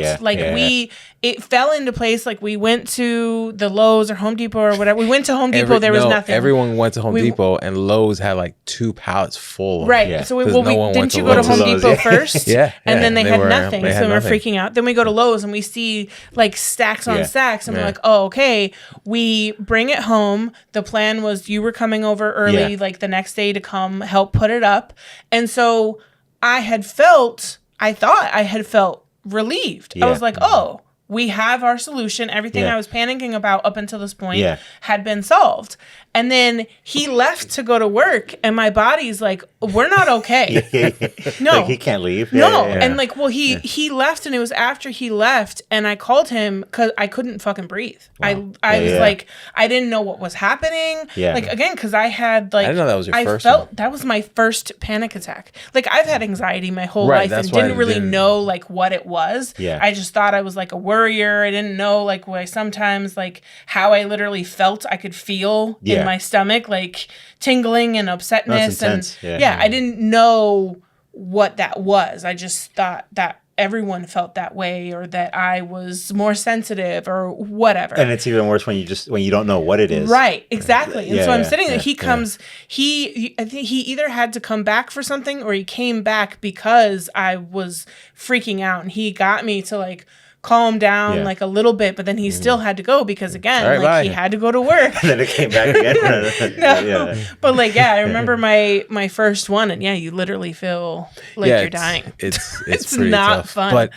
It fell into place. Like we went to the Lowe's or Home Depot or whatever. We went to Home Depot. There was nothing. Everyone went to Home Depot, and Lowe's had like 2 pallets full. So didn't you go to Home Depot first? And then they had nothing. So we're freaking out. Then we go to Lowe's and we see like stacks on stacks. And we're like, oh, okay. We bring it home. The plan was you were coming over early, like the next day to come help put it up. And so I thought I had felt relieved. I was like, oh, we have our solution. Everything I was panicking about up until this point had been solved. And then he left to go to work, and my body's like, we're not okay. No. Like he can't leave. And like, well, he left, and it was after he left, and I called him because I couldn't fucking breathe. Wow. I was like, I didn't know what was happening. Like, again, because I had like, I didn't know that was your first one. That was my first panic attack. Like, I've had anxiety my whole life and didn't really know like what it was. I just thought I was like a worrier. I didn't know like why sometimes like how I literally felt. I could feel in my stomach like tingling and upsetness. And I didn't know what that was. I just thought that everyone felt that way, or that I was more sensitive or whatever. And it's even worse when you don't know what it is. Right, exactly. And so I'm sitting there, he comes, I think he either had to come back for something or he came back because I was freaking out, and he got me to like calm down like a little bit, but then he still had to go because again, he had to go to work. And then it came back again. But like, I remember my first one, and you literally feel like you're dying. It's pretty not tough. Fun.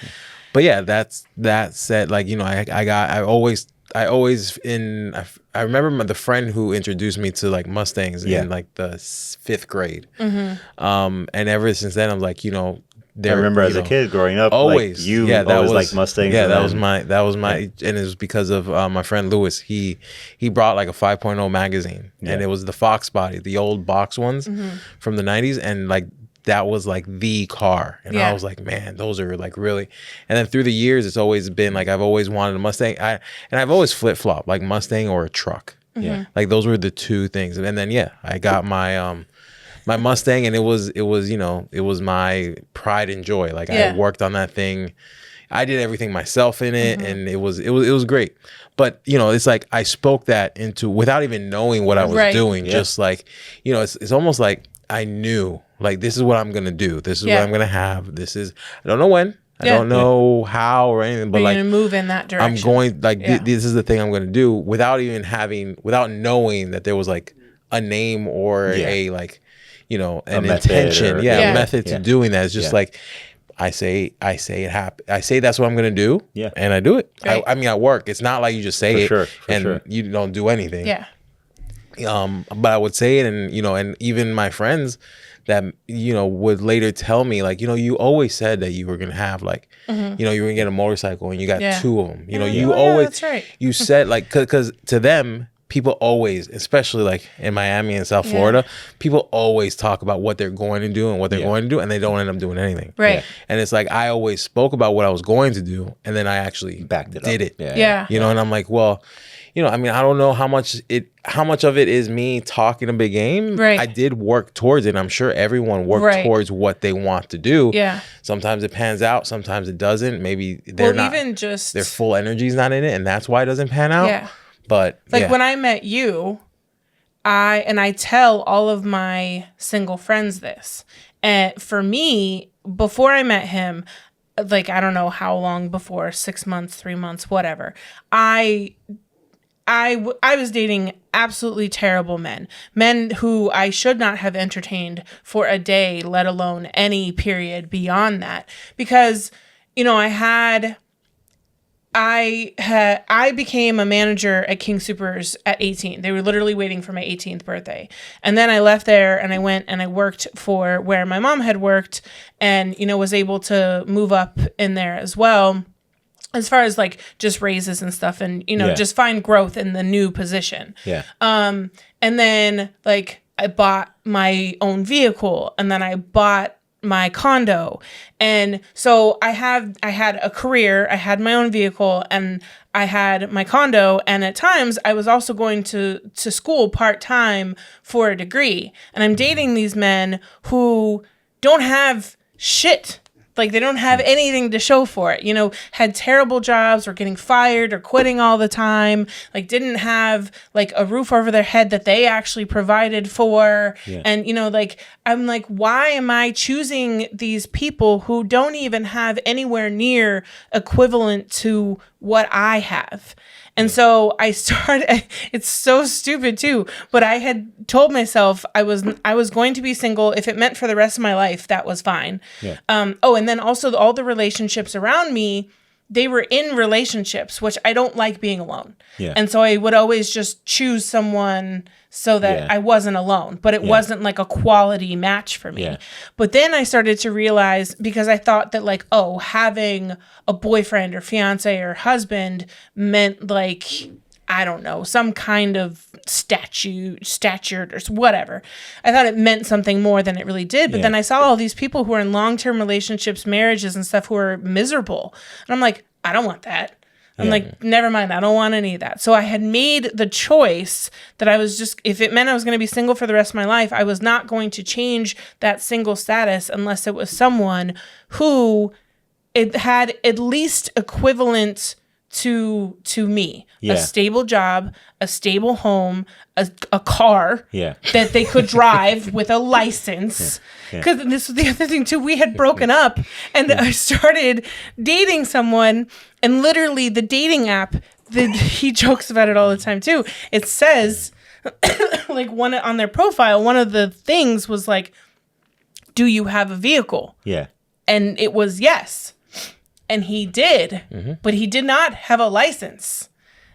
But that said, like, you know, I remember the friend who introduced me to like Mustangs in like the 5th grade. And ever since then, I'm like, you know, I remember as a kid growing up, always like, you always like Mustangs. Yeah, that was my, and it was because of my friend Lewis. He brought like a 5.0 magazine, and it was the Fox body, the old box ones from the 90s, and like that was like the car, and I was like, man, those are like really. And then through the years, it's always been like I've always wanted a Mustang. I've always flip flopped, like Mustang or a truck. Like those were the 2 things, and then I got my my Mustang, and it was, you know, it was my pride and joy. Like I worked on that thing. I did everything myself in it, and it was great. But it's like I spoke that into without even knowing what I was doing. Yeah. Just like it's almost like I knew like this is what I'm gonna do. This is what I'm gonna have. This is I don't know when. I don't know how or anything, but like move in that direction. I'm going like this is the thing I'm gonna do without knowing that there was like a name or a like an intention, a method to doing that. It's just like I say it happen. I say that's what I'm gonna do, and I do it. Right. I mean, at work, it's not like you just say it you don't do anything. Yeah. But I would say it, and and even my friends that would later tell me like you always said that you were gonna have like you were gonna get a motorcycle and you got 2 of them. You always that's right. You said like because to them. People always, especially like in Miami and South Florida, people always talk about what they're going to do and what they're going to do, and they don't end up doing anything. Right. Yeah. And it's like I always spoke about what I was going to do, and then I actually did it. Yeah. And I'm like, well, I mean, I don't know how much of it is me talking a big game. Right. I did work towards it. I'm sure everyone worked towards what they want to do. Yeah. Sometimes it pans out. Sometimes it doesn't. Maybe they're not. Even just their full energy's not in it, and that's why it doesn't pan out. Yeah. But like when I met you, I tell all of my single friends this. And for me, before I met him, like I don't know how long before, 6 months, 3 months, whatever. I was dating absolutely terrible men who I should not have entertained for a day, let alone any period beyond that, because I became a manager at King Soopers at 18. They were literally waiting for my 18th birthday. And then I left there and I went and I worked for where my mom had worked and, was able to move up in there as well. As far as like just raises and stuff and, just find growth in the new position. Yeah. And then like I bought my own vehicle and then I bought my condo. And so I had a career, I had my own vehicle, and I had my condo. And at times I was also going to school part-time for a degree. And I'm dating these men who don't have shit. Like they don't have anything to show for it, had terrible jobs or getting fired or quitting all the time, like didn't have like a roof over their head that they actually provided for. Yeah. And, like, I'm like, why am I choosing these people who don't even have anywhere near equivalent to what I have? And so I started, it's so stupid too, but I had told myself I was going to be single. If it meant for the rest of my life, that was fine. Yeah. And then also all the relationships around me, they were in relationships, which I don't like being alone. Yeah. And so I would always just choose someone so that I wasn't alone, but it wasn't like a quality match for me. Yeah. But then I started to realize, because I thought that like, having a boyfriend or fiance or husband meant like, I don't know, some kind of stature or whatever. I thought it meant something more than it really did. But then I saw all these people who are in long-term relationships, marriages and stuff who are miserable. And I'm like, I don't want that. I'm like, never mind. I don't want any of that. So I had made the choice that I was just, if it meant I was going to be single for the rest of my life, I was not going to change that single status unless it was someone who it had at least equivalent to me. Yeah. A stable job, a stable home, a car that they could drive with a license. Because this was the other thing too. We had broken up and I started dating someone, and literally the dating app, he jokes about it all the time too. It says like one on their profile, one of the things was like, do you have a vehicle? Yeah. And it was yes. And he did, but he did not have a license.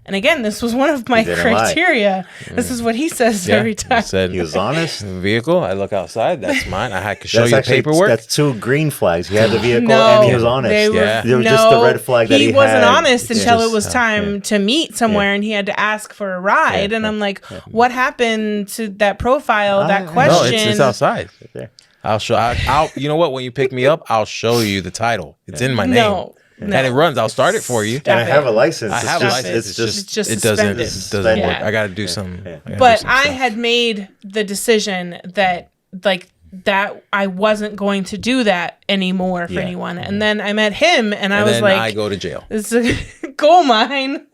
And again, this was one of my criteria. This is what he says every time. He said he was honest. Vehicle, I look outside, that's mine. I had to show you paperwork. That's 2 green flags. He had the vehicle and he was honest. They were just the red flag that he had. He wasn't honest until it was time to meet somewhere and he had to ask for a ride. And I'm like, what happened to that profile, that question? No, it's outside. Right there. I'll you know what? When you pick me up, I'll show you the title. It's in my name. No. And it runs. I'll start it for you. And I have a license. I have a license. It's just it doesn't work. I got to do something. But I had made the decision that like that I wasn't going to do that anymore for anyone. And then I met him and I was like, I go to jail. It's a gold mine.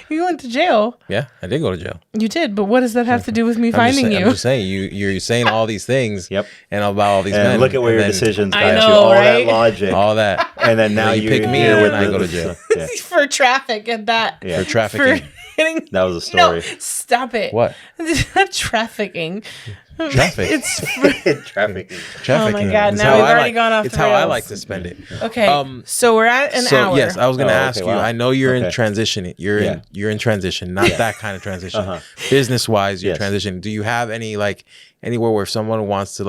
You went to jail. Yeah, I did go to jail. You did, but what does that have to do with me finding you? I'm just saying, you're saying all these things Yep. and about all these and men. look at where your decisions got you. know, All right? that logic. all that. And then now you pick me here and I go to jail. Yeah. For traffic and that. Yeah. For trafficking. Hitting, That was a story. No, stop it. What? Not trafficking. Traffic. It's Trafficking. Oh my God, It's now how we've I already gone off It's the how I rails. like to spend it. Okay. So we're at an hour. Yes, I was going to ask okay, you. wow. I know you're in Okay. transition. You're in transition, not that kind of transition. Business wise, you're Yes. transitioning. Do you have any anywhere where someone wants to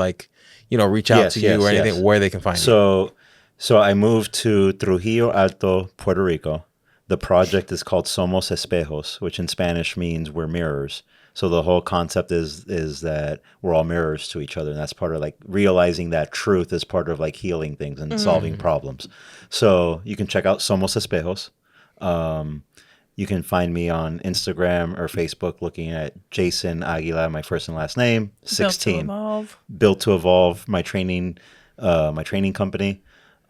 reach out to you or anything where they can find you? So I moved to Trujillo Alto, Puerto Rico. The project is called Somos Espejos, which in Spanish means we're mirrors. So the whole concept is that we're all mirrors to each other. And that's part of realizing that truth is part of healing things and solving problems. So you can check out Somos Espejos. You can find me on Instagram or Facebook looking at Jason Aguila, my first and last name, 16. Built to Evolve, my training company.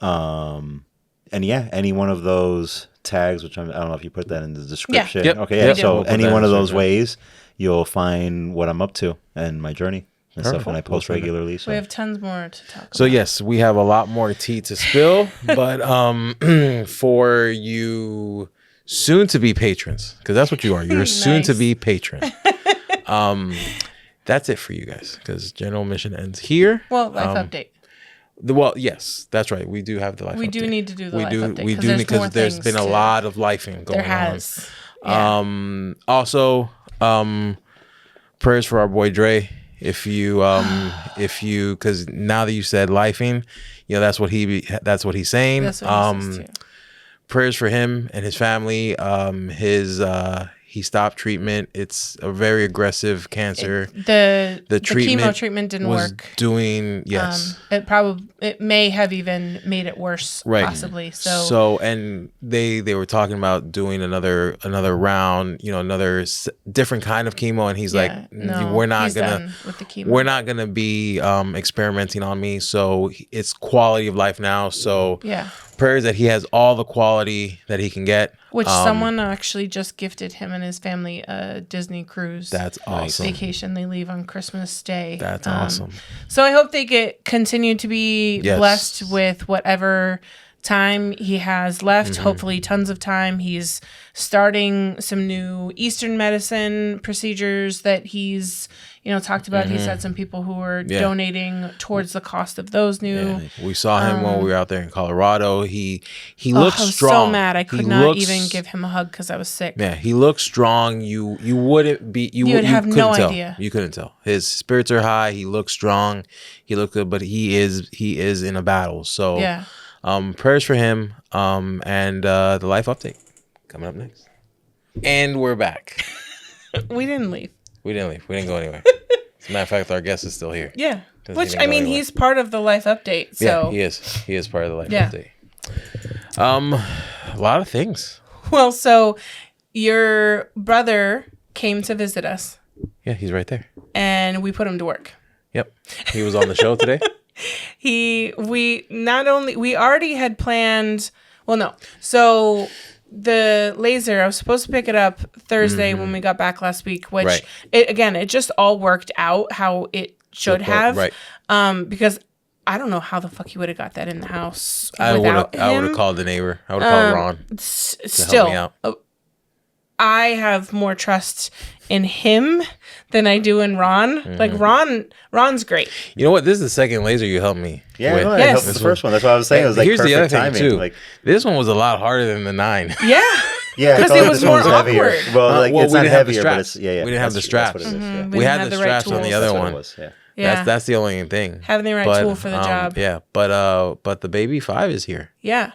And any one of those tags, which I don't know if you put that in the description. Yeah. Yep. Okay, Yep. So We'll put any that one in of the those description. ways, you'll find what I'm up to and my journey and stuff. And I post regularly. So We have tons more to talk about. So yes, we have a lot more tea to spill, but for you soon to be patrons, because that's what you are. You're a soon to be patron. That's it for you guys, because general mission ends here. Well, life update. Well, yes, that's right. We do have the life update. We do need to do the life update. We do because there's been a lot of lifing going on. There has. Yeah. Also, prayers for our boy Dre. If you, because now that you said lifing, that's what he's saying. That's what he says too. Prayers for him and his family. He stopped treatment. It's a very aggressive cancer. The chemo treatment didn't work. It may have even made it worse, right? Possibly. And they were talking about doing another round, another different kind of chemo, and he's like, we're not gonna be experimenting on me. So it's quality of life now. So prayers that he has all the quality that he can get. Which someone actually just gifted him and his family a Disney cruise. That's awesome. Vacation. They leave on Christmas Day. That's awesome. So I hope they continue to be blessed with whatever time he has left. Hopefully tons of time. He's starting some new Eastern medicine procedures that he's talked about. He's had some people who were donating towards the cost of those new. We saw him when we were out there in Colorado. He looks strong. I was so mad I could not even give him a hug because I was sick. Yeah, he looks strong. You wouldn't be you would have no idea. You couldn't tell. His spirits are high. He looks strong. He looked good, but he is in a battle. So prayers for him. And the life update coming up next. And we're back. We didn't leave. We didn't go anywhere. As a matter of fact, our guest is still here. Yeah. Which, he's part of the life update. So. Yeah, he is part of the life update. A lot of things. Well, so your brother came to visit us. Yeah, he's right there. And we put him to work. Yep. He was on the show today. We already had planned, so the laser, I was supposed to pick it up Thursday when we got back last week, which it just all worked out how it should have. Right. Because I don't know how the fuck he would have got that in the house without him. I would have called the neighbor. I would have called Ron. Still, help me out. I have more trust in him than I do in Ron. Like Ron's great. You know what? This is the second laser you helped me. Yeah, with. No, I helped the first one. That's what I was saying. It was here's the other timing. thing too. This one was a lot harder than the 9. Yeah. Yeah, because it was more awkward. Well, it's not heavier, but it's we didn't have the straps. We had the straps on the other one. Yeah. That's the only thing. Having the right tool for the job. Yeah, but the baby 5 is here. Yeah.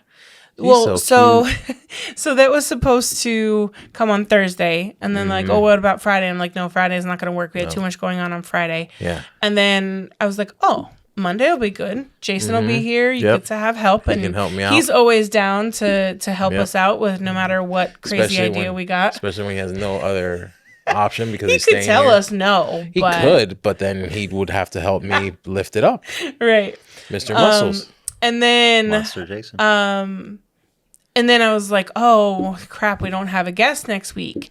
Well, so that was supposed to come on Thursday, and then what about Friday? I'm like, no, Friday's not going to work. We had too much going on Friday. Yeah. And then I was like, oh, Monday will be good. Jason will be here. You get to have help, and he can help me out. He's always down to help us out with no matter what crazy idea we got. Especially when he has no other option because he he's could staying tell here. us no. He could, but then he would have to help me lift it up. Right. Mr. Muscles. And then Monster Jason. And then I was like, oh, crap, we don't have a guest next week.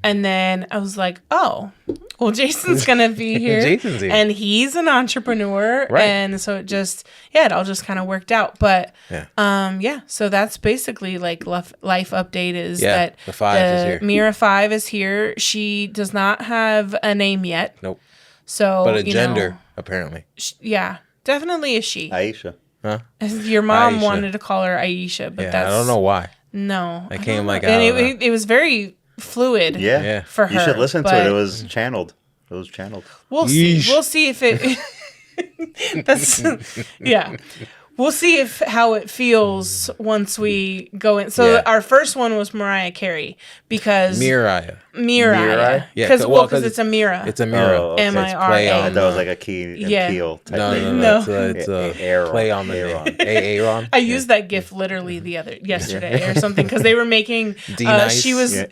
And then I was like, oh, well, Jason's going to be here. Jason's here. And he's an entrepreneur. Right. And so it all just kind of worked out. But, so that's basically like life update is that the 5 is here. Mira 5 is here. She does not have a name yet. Nope. So, but a gender, apparently. Yeah, definitely a she. Aisha. Huh? Your mom Aisha. wanted to call her Aisha, but that's... I don't know why. No. It came like and out. it was very fluid for her. You should listen to it. It was channeled. We'll see. We'll see if it... That's... Yeah. We'll see how it feels once we go in. So our first one was Mariah Carey because... Mariah. Yeah, because it's a Mira. It's a Mira. Oh, okay. Mira. That was like a key and peel type thing. No. It's a play on the name. Aaron. I used that GIF literally yesterday or something because they were making. She was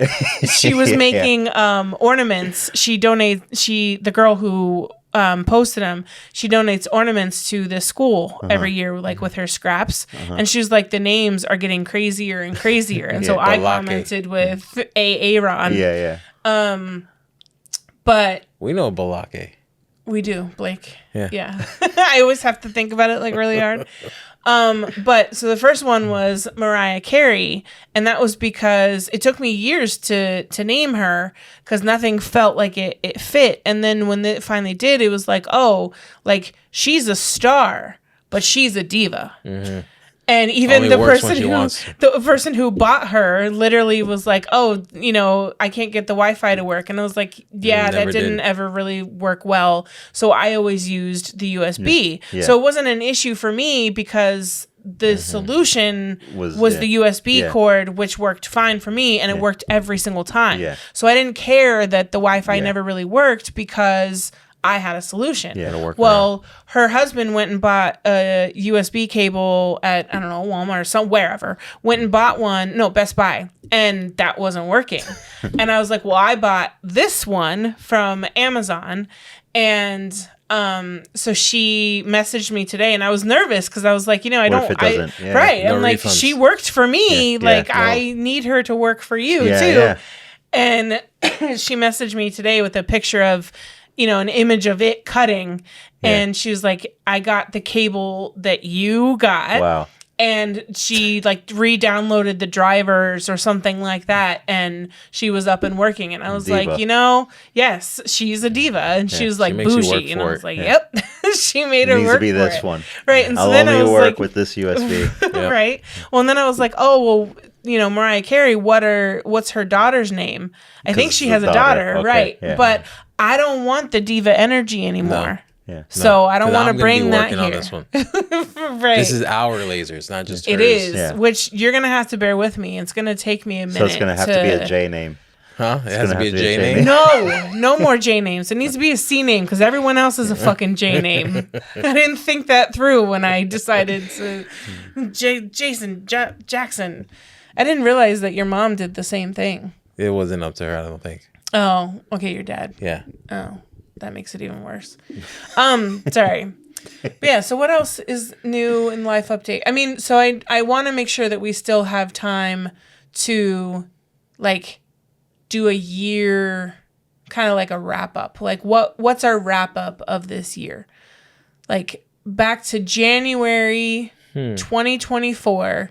making ornaments. The girl who posted them. She donates ornaments to the school every year, like with her scraps. And she was like, the names are getting crazier and crazier. And so I commented with Aaron. Yeah. But we know Balake. We do, Blake. Yeah. I always have to think about it like really hard. But so the first one was Mariah Carey, and that was because it took me years to name her because nothing felt like it fit. And then when it finally did, it was like, oh, like she's a star, but she's a diva. Mm-hmm. And even the person who bought her literally was like, oh, I can't get the Wi-Fi to work. And I was like, yeah, that didn't ever really work well. So I always used the USB. Yeah. So it wasn't an issue for me because the solution was the USB cord, which worked fine for me. And it worked every single time. Yeah. So I didn't care that the Wi-Fi never really worked because I had a solution. Yeah, it'll work. Well, her husband went and bought a USB cable at, I don't know, Walmart or wherever. Went and bought one, Best Buy, and that wasn't working. And I was like, well, I bought this one from Amazon. And so she messaged me today, and I was nervous because I was like, right. No I'm like, refunds. She worked for me. I need her to work for you too. Yeah. And she messaged me today with a picture of, an image of it cutting. And she was like, I got the cable that you got. Wow. And she re-downloaded the drivers or something like that. And she was up and working. And I was like, yes, she's a diva. And she was like, bougie. And I was like, yep. She made her work for it. Needs to be this one. Right. And so I'll then only I was work with this USB. Right. Well, and then I was like, oh, well, Mariah Carey, what's her daughter's name? I think she has a daughter. Okay. Right. Yeah. But I don't want the diva energy anymore. No. Yeah. So I don't want to bring that here. On this one. Right. This is our lasers, not just hers. It is, which you're going to have to bear with me. It's going to take me a minute. So it's going to have to be a J name. Huh? It has to be a J name? No more J names. It needs to be a C name because everyone else is a fucking J name. I didn't think that through when I decided to Jackson. I didn't realize that your mom did the same thing. It wasn't up to her, I don't think. Oh, okay, your dad. Yeah. Oh, that makes it even worse. Sorry. But yeah, so what else is new in life update? I mean, so I want to make sure that we still have time to do a year, kind of like a wrap up. Like what's our wrap up of this year? Like back to January 2024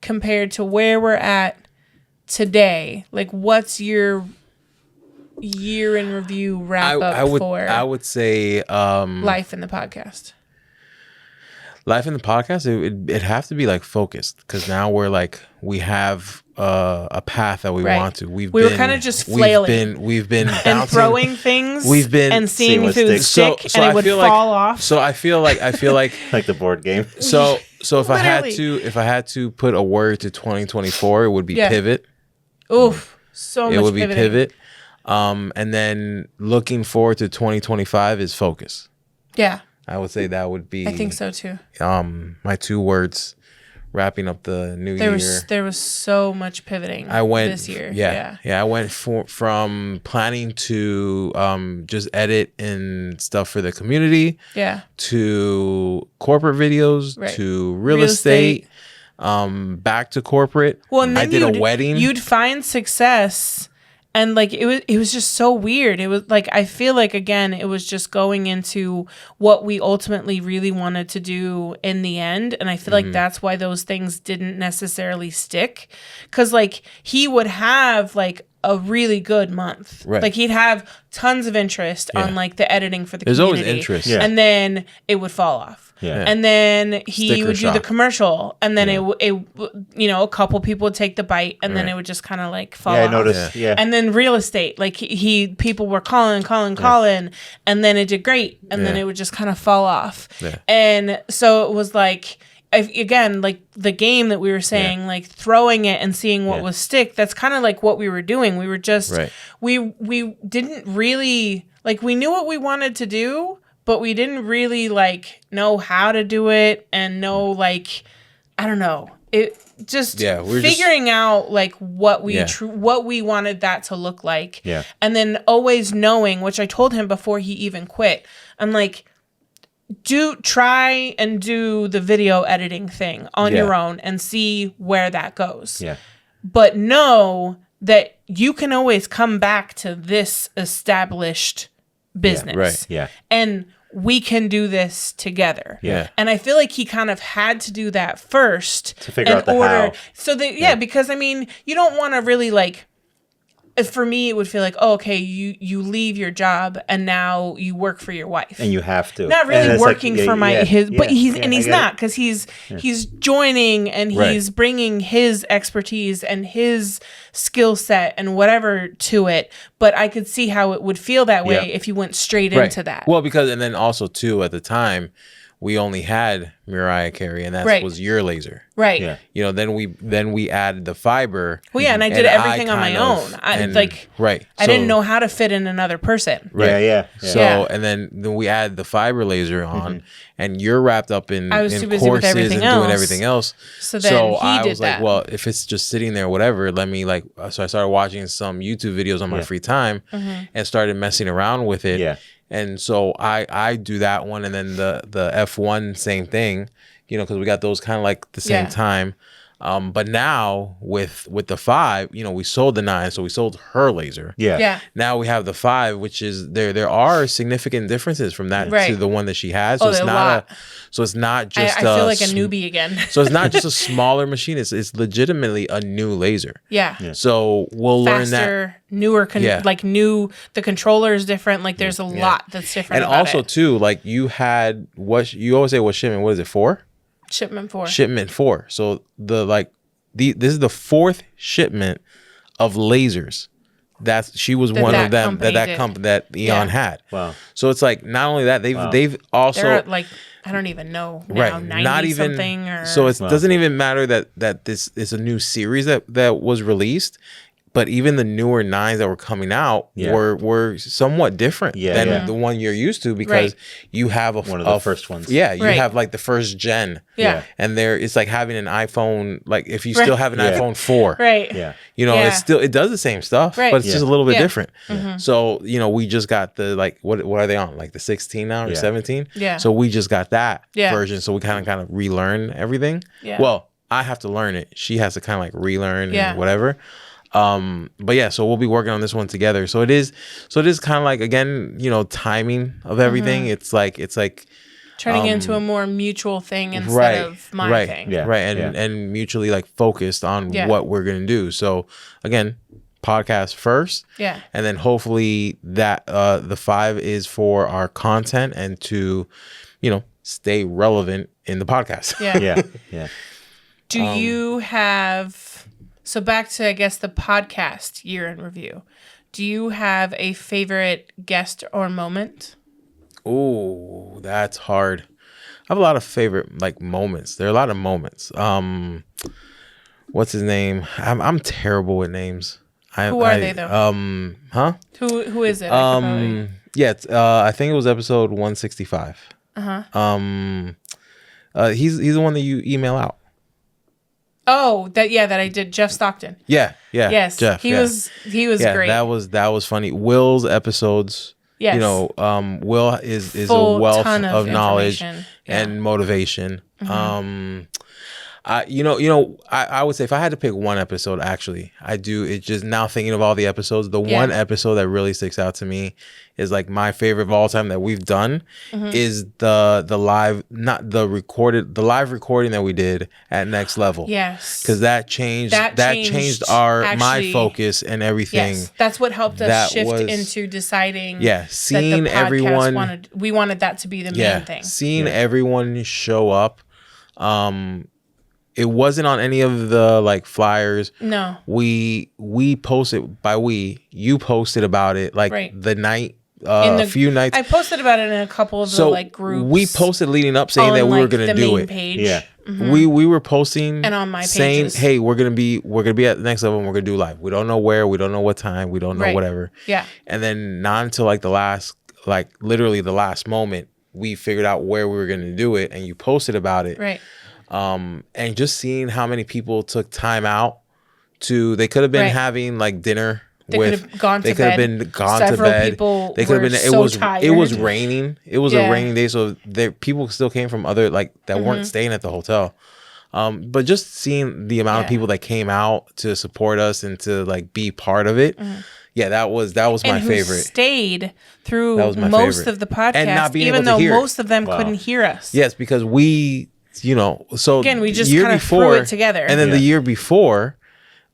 compared to where we're at today. Like what's your year in review wrap up for? I would say life in the podcast. Life in the podcast, it'd have to be focused because now we have a path that we want to. We were kind of just flailing. We've been bouncing, and throwing things. We've been and seeing if it would stick and it would fall off. So I feel like like the board game. So if I had to put a word to 2024, it would be pivot. Oof, so much. It would be pivot. And then looking forward to 2025 is focus. Yeah. I would say that would be. I think so too. My 2 words wrapping up the new year. There was so much pivoting this year. Yeah. I went from planning to just edit and stuff for the community. Yeah. To corporate videos, to real estate, back to corporate. Well, and then I did a wedding. You'd find success. And like it was just so weird. It was like I feel like again it was just going into what we ultimately really wanted to do in the end, and I feel like that's why those things didn't necessarily stick. Because like he would have like a really good month, like he'd have tons of interest on like the editing for the community. There's always interest, and then it would fall off. And then he would do the commercial, and then it a couple people would take the bite, and then it would just kind of like fall off. I noticed. And then real estate, like people were calling, and then it did great, and then it would just kind of fall off. And so it was like, again, like the game that we were saying, like throwing it and seeing what was stick. That's kind of like what we were doing. We were just we didn't really like, we knew what we wanted to do, but we didn't really like know how to do it and know like, I don't know, it just figuring out like what we what we wanted that to look like. And then always knowing, which I told him before he even quit, I'm like, try and do the video editing thing on your own and see where that goes. But know that you can always come back to this established business. And we can do this together. And I feel like he kind of had to do that first to figure out the how. So that because I mean, you don't want to really like, for me it would feel like, oh, okay, you leave your job and now you work for your wife, and you have to not really working like, for but he's not, because he's joining and he's bringing his expertise and his skill set and whatever to it. But I could see how it would feel that way if you went straight into that. Well, because and then also too, at the time we only had Mariah Carey, and that was your laser. You know, then we added the fiber. Well, and I did everything on my own. I didn't know how to fit in another person. So and then we added the fiber laser on, and you're wrapped up in courses and doing everything else. So then I was like, well, if it's just sitting there, whatever, let me like. So I started watching some YouTube videos on my free time and started messing around with it. And so I do that one, and then the F1 same thing, you know, because we got those kind of like the same time. But now with the 5, you know, we sold the 9, so we sold her laser. Now we have the 5, which is there are significant differences from that to the one that she has. So it's not just. I feel like a newbie again. So it's not just a smaller machine. It's legitimately a new laser. So we'll learn that. Newer, like new. The controller is different. Like there's a lot that's different. And also too, like you had what you always say, what shipment? What is it for? Shipment 4. So this is the 4th shipment of lasers. She was one of them that Eon had. Wow. So it's like not only that, they've also, they're like, I don't even know now, 90 not even something or, so it doesn't even matter that this is a new series that was released. But even the newer 9s that were coming out were somewhat different than the one you're used to, because you have one of the first ones. You have like the first gen. And it's like having an iPhone, like if you still have an iPhone 4. You know, it does the same stuff, but it's just a little bit different. So, you know, we just got the like what are they on? Like the 16 now or 17? So we just got that version. So we kind of relearn everything. Well, I have to learn it. She has to kind of like relearn and whatever. But so we'll be working on this one together. So it is kind of like, again, you know, timing of everything. It's like turning into a more mutual thing instead of my thing. And mutually like focused on what we're going to do. So again, podcast first. And then hopefully that, the 5 is for our content and to, you know, stay relevant in the podcast. Do you have, so back to, I guess, the podcast year in review. Do you have a favorite guest or moment? Oh, that's hard. I have a lot of favorite like moments. There are a lot of moments. What's his name? I'm terrible with names. Who are they though? Who is it? I think it was episode 165. He's the one that you email out. Oh, that I did. Jeff Stockton. Yeah. Yes, Jeff. he was great. That was funny. Will's episodes. Yes. Will is a Full wealth ton of knowledge and motivation. I would say if I had to pick one episode, actually, I do. It's just now thinking of all the episodes. The one episode that really sticks out to me is like my favorite of all time that we've done is the live, not the recorded, the live recording that we did at Next Level. Yes, because that changed my focus and everything. Yes, that's what helped us shift into deciding. Yeah, seeing everyone. We wanted that to be the main thing. Seeing everyone show up. It wasn't on any of the like flyers. No. We posted you posted about it like the night a few nights. I posted about it in a couple of the like groups. We posted leading up saying that we were going to do it. Page. Yeah. We were posting and on my saying, pages. "Hey, we're going to be at the Next Level and we're going to do live. We don't know where, we don't know what time, we don't know whatever." Yeah. And then not until like literally the last moment, we figured out where we were going to do it and you posted about it. Right. And just seeing how many people took time out they could have been having like dinner. They could have gone to bed. Several people they could have been. Tired. It was raining. It was a rainy day, so people still came from other that weren't staying at the hotel. But just seeing the amount of people that came out to support us and to like be part of it. Yeah, that was my favorite. Stayed through most of the podcast, and not being even though most of them couldn't hear us. Yes, because so again, we just kind of threw it together. And then the year before,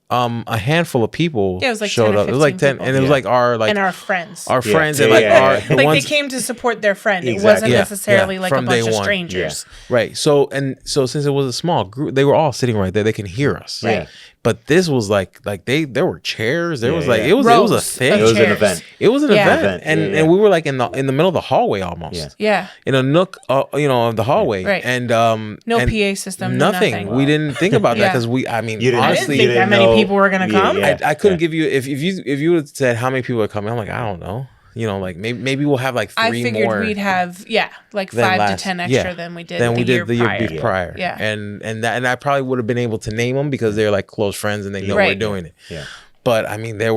a handful of people showed up. It was like 10 people. And it was like our friends. Our friends and they came to support their friend. Exactly. It wasn't necessarily like a bunch of strangers. Yeah. Right. So since it was a small group, they were all sitting right there. They can hear us. Right. But this was like there were chairs. There was it was a thing. It was an event. It was an event. And we were like in the middle of the hallway almost. Yeah. In a nook of the hallway. Right. And no PA system. Nothing. Wow. We didn't think about that because honestly, I didn't think that many people were gonna come. I couldn't give you if you would have said how many people are coming. I'm like, I don't know. Like maybe we'll have like 3 more. I figured we'd have like 5 to 10 extra than we did the year prior. Yeah. And I probably would have been able to name them because they're like close friends and they know we're doing it. Yeah. But I mean, it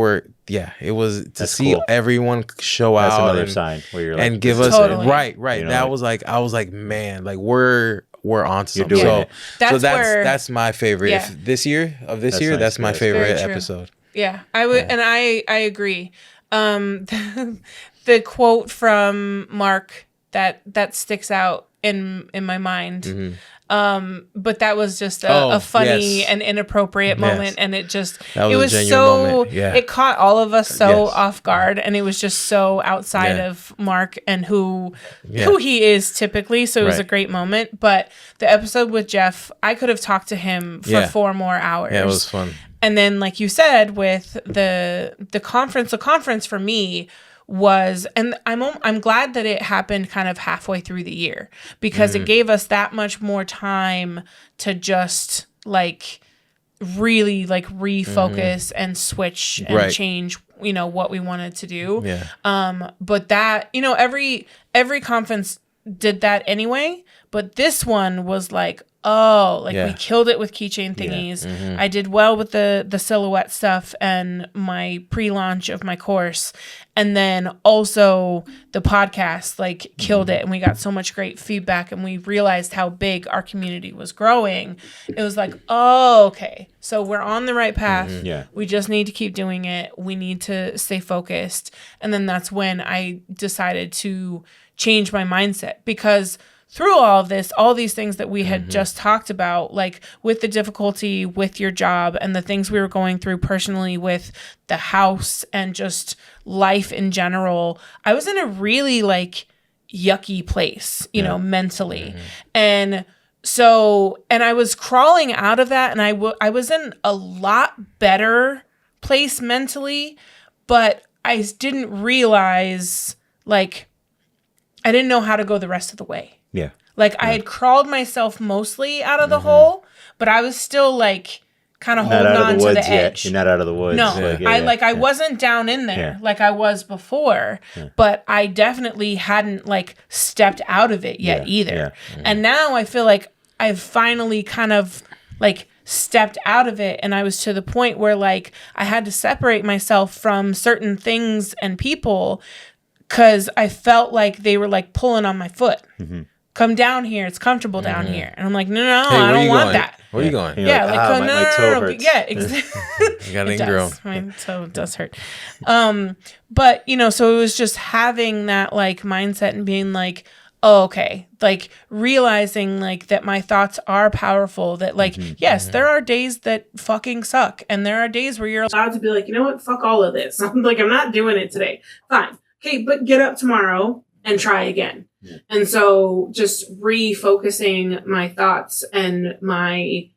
was to see everyone show out. That's another sign where you're like, and give us right. That was like I was like, man, like we're on to something. So that's my favorite. Yeah. This year, that's my favorite episode. Yeah, I would, and I agree. The quote from Mark that sticks out in my mind. Mm-hmm. But that was just a funny and inappropriate moment, and it was so it caught all of us off guard, and it was just so outside of Mark and who he is typically. So it was a great moment. But the episode with Jeff, I could have talked to him for 4 more hours. Yeah, it was fun. And then, like you said, with the conference for me was, and I'm glad that it happened kind of halfway through the year because it gave us that much more time to just like really like refocus and switch and change, what we wanted to do. Yeah. But that, every conference did that anyway, but this one was like, we killed it with keychain thingies. Yeah. Mm-hmm. I did well with the silhouette stuff and my pre-launch of my course. And then also the podcast killed it. And we got so much great feedback and we realized how big our community was growing. It was like, okay, so we're on the right path. Mm-hmm. Yeah. We just need to keep doing it. We need to stay focused. And then that's when I decided to change my mindset because through all of this, all these things that we had just talked about, like with the difficulty with your job and the things we were going through personally with the house and just life in general, I was in a really yucky place, mentally. And so, and I was crawling out of that and I was in a lot better place mentally, but I didn't realize, I didn't know how to go the rest of the way. Yeah. I had crawled myself mostly out of the hole, but I was still kind of holding on to the edge. You're not out of the woods. No, I wasn't down in there like I was before, but I definitely hadn't stepped out of it yet either. Yeah. Mm-hmm. And now I feel like I've finally kind of stepped out of it, and I was to the point where like I had to separate myself from certain things and people because I felt like they were like pulling on my foot. Mm-hmm. Come down here. It's comfortable down here. And I'm like, no, hey, I don't want that. Where are you going? Yeah, like, my toe hurts. Yeah, exactly. You got an ingrown. My toe does hurt. But, you know, so it was just having that like mindset and being like, oh, okay, like realizing like that my thoughts are powerful, that like, yes, there are days that fucking suck. And there are days where you're allowed to be like, you know what? Fuck all of this. I'm like, I'm not doing it today. Fine. Okay, but get up tomorrow and try again. Yeah. And so just refocusing my thoughts and my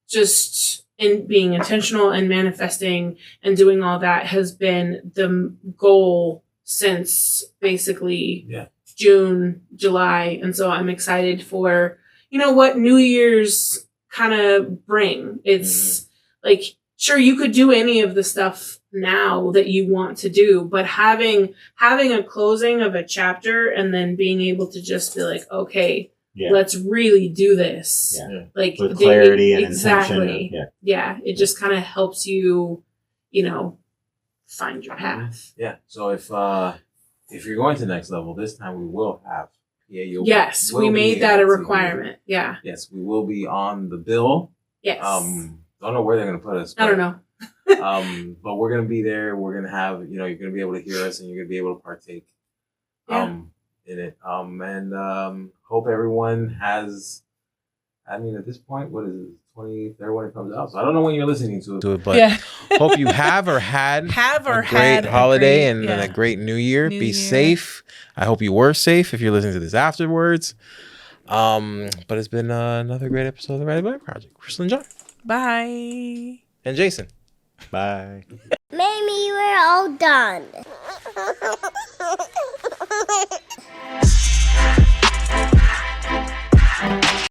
just in being intentional and manifesting and doing all that has been the goal since basically June, July. And so I'm excited for, you know, what New Year's kind of bring. It's like, sure, you could do any of the stuff now that you want to do, but having a closing of a chapter and then being able to just be like, okay, let's really do this. Yeah. Like with clarity and exactly. intention. Yeah. It just kind of helps you, you know, find your path. Yeah. So if you're going to the next level, this time we will have yes, we made that a requirement. Yeah. Yes, we will be on the bill. Yes. Don't know where they're gonna put us. I don't know. But we're gonna be there. We're gonna have, you know, you're gonna be able to hear us and you're gonna be able to partake in it. And hope everyone has, I mean, at this point, what is it, 23rd when it comes out? So I don't know when you're listening to it, but hope you have or had a great holiday and a great new year. Be safe. I hope you were safe if you're listening to this afterwards. But it's been another great episode of the Red Black Project. Crystal and John. Bye. And Jason. Bye. Maybe we're all done.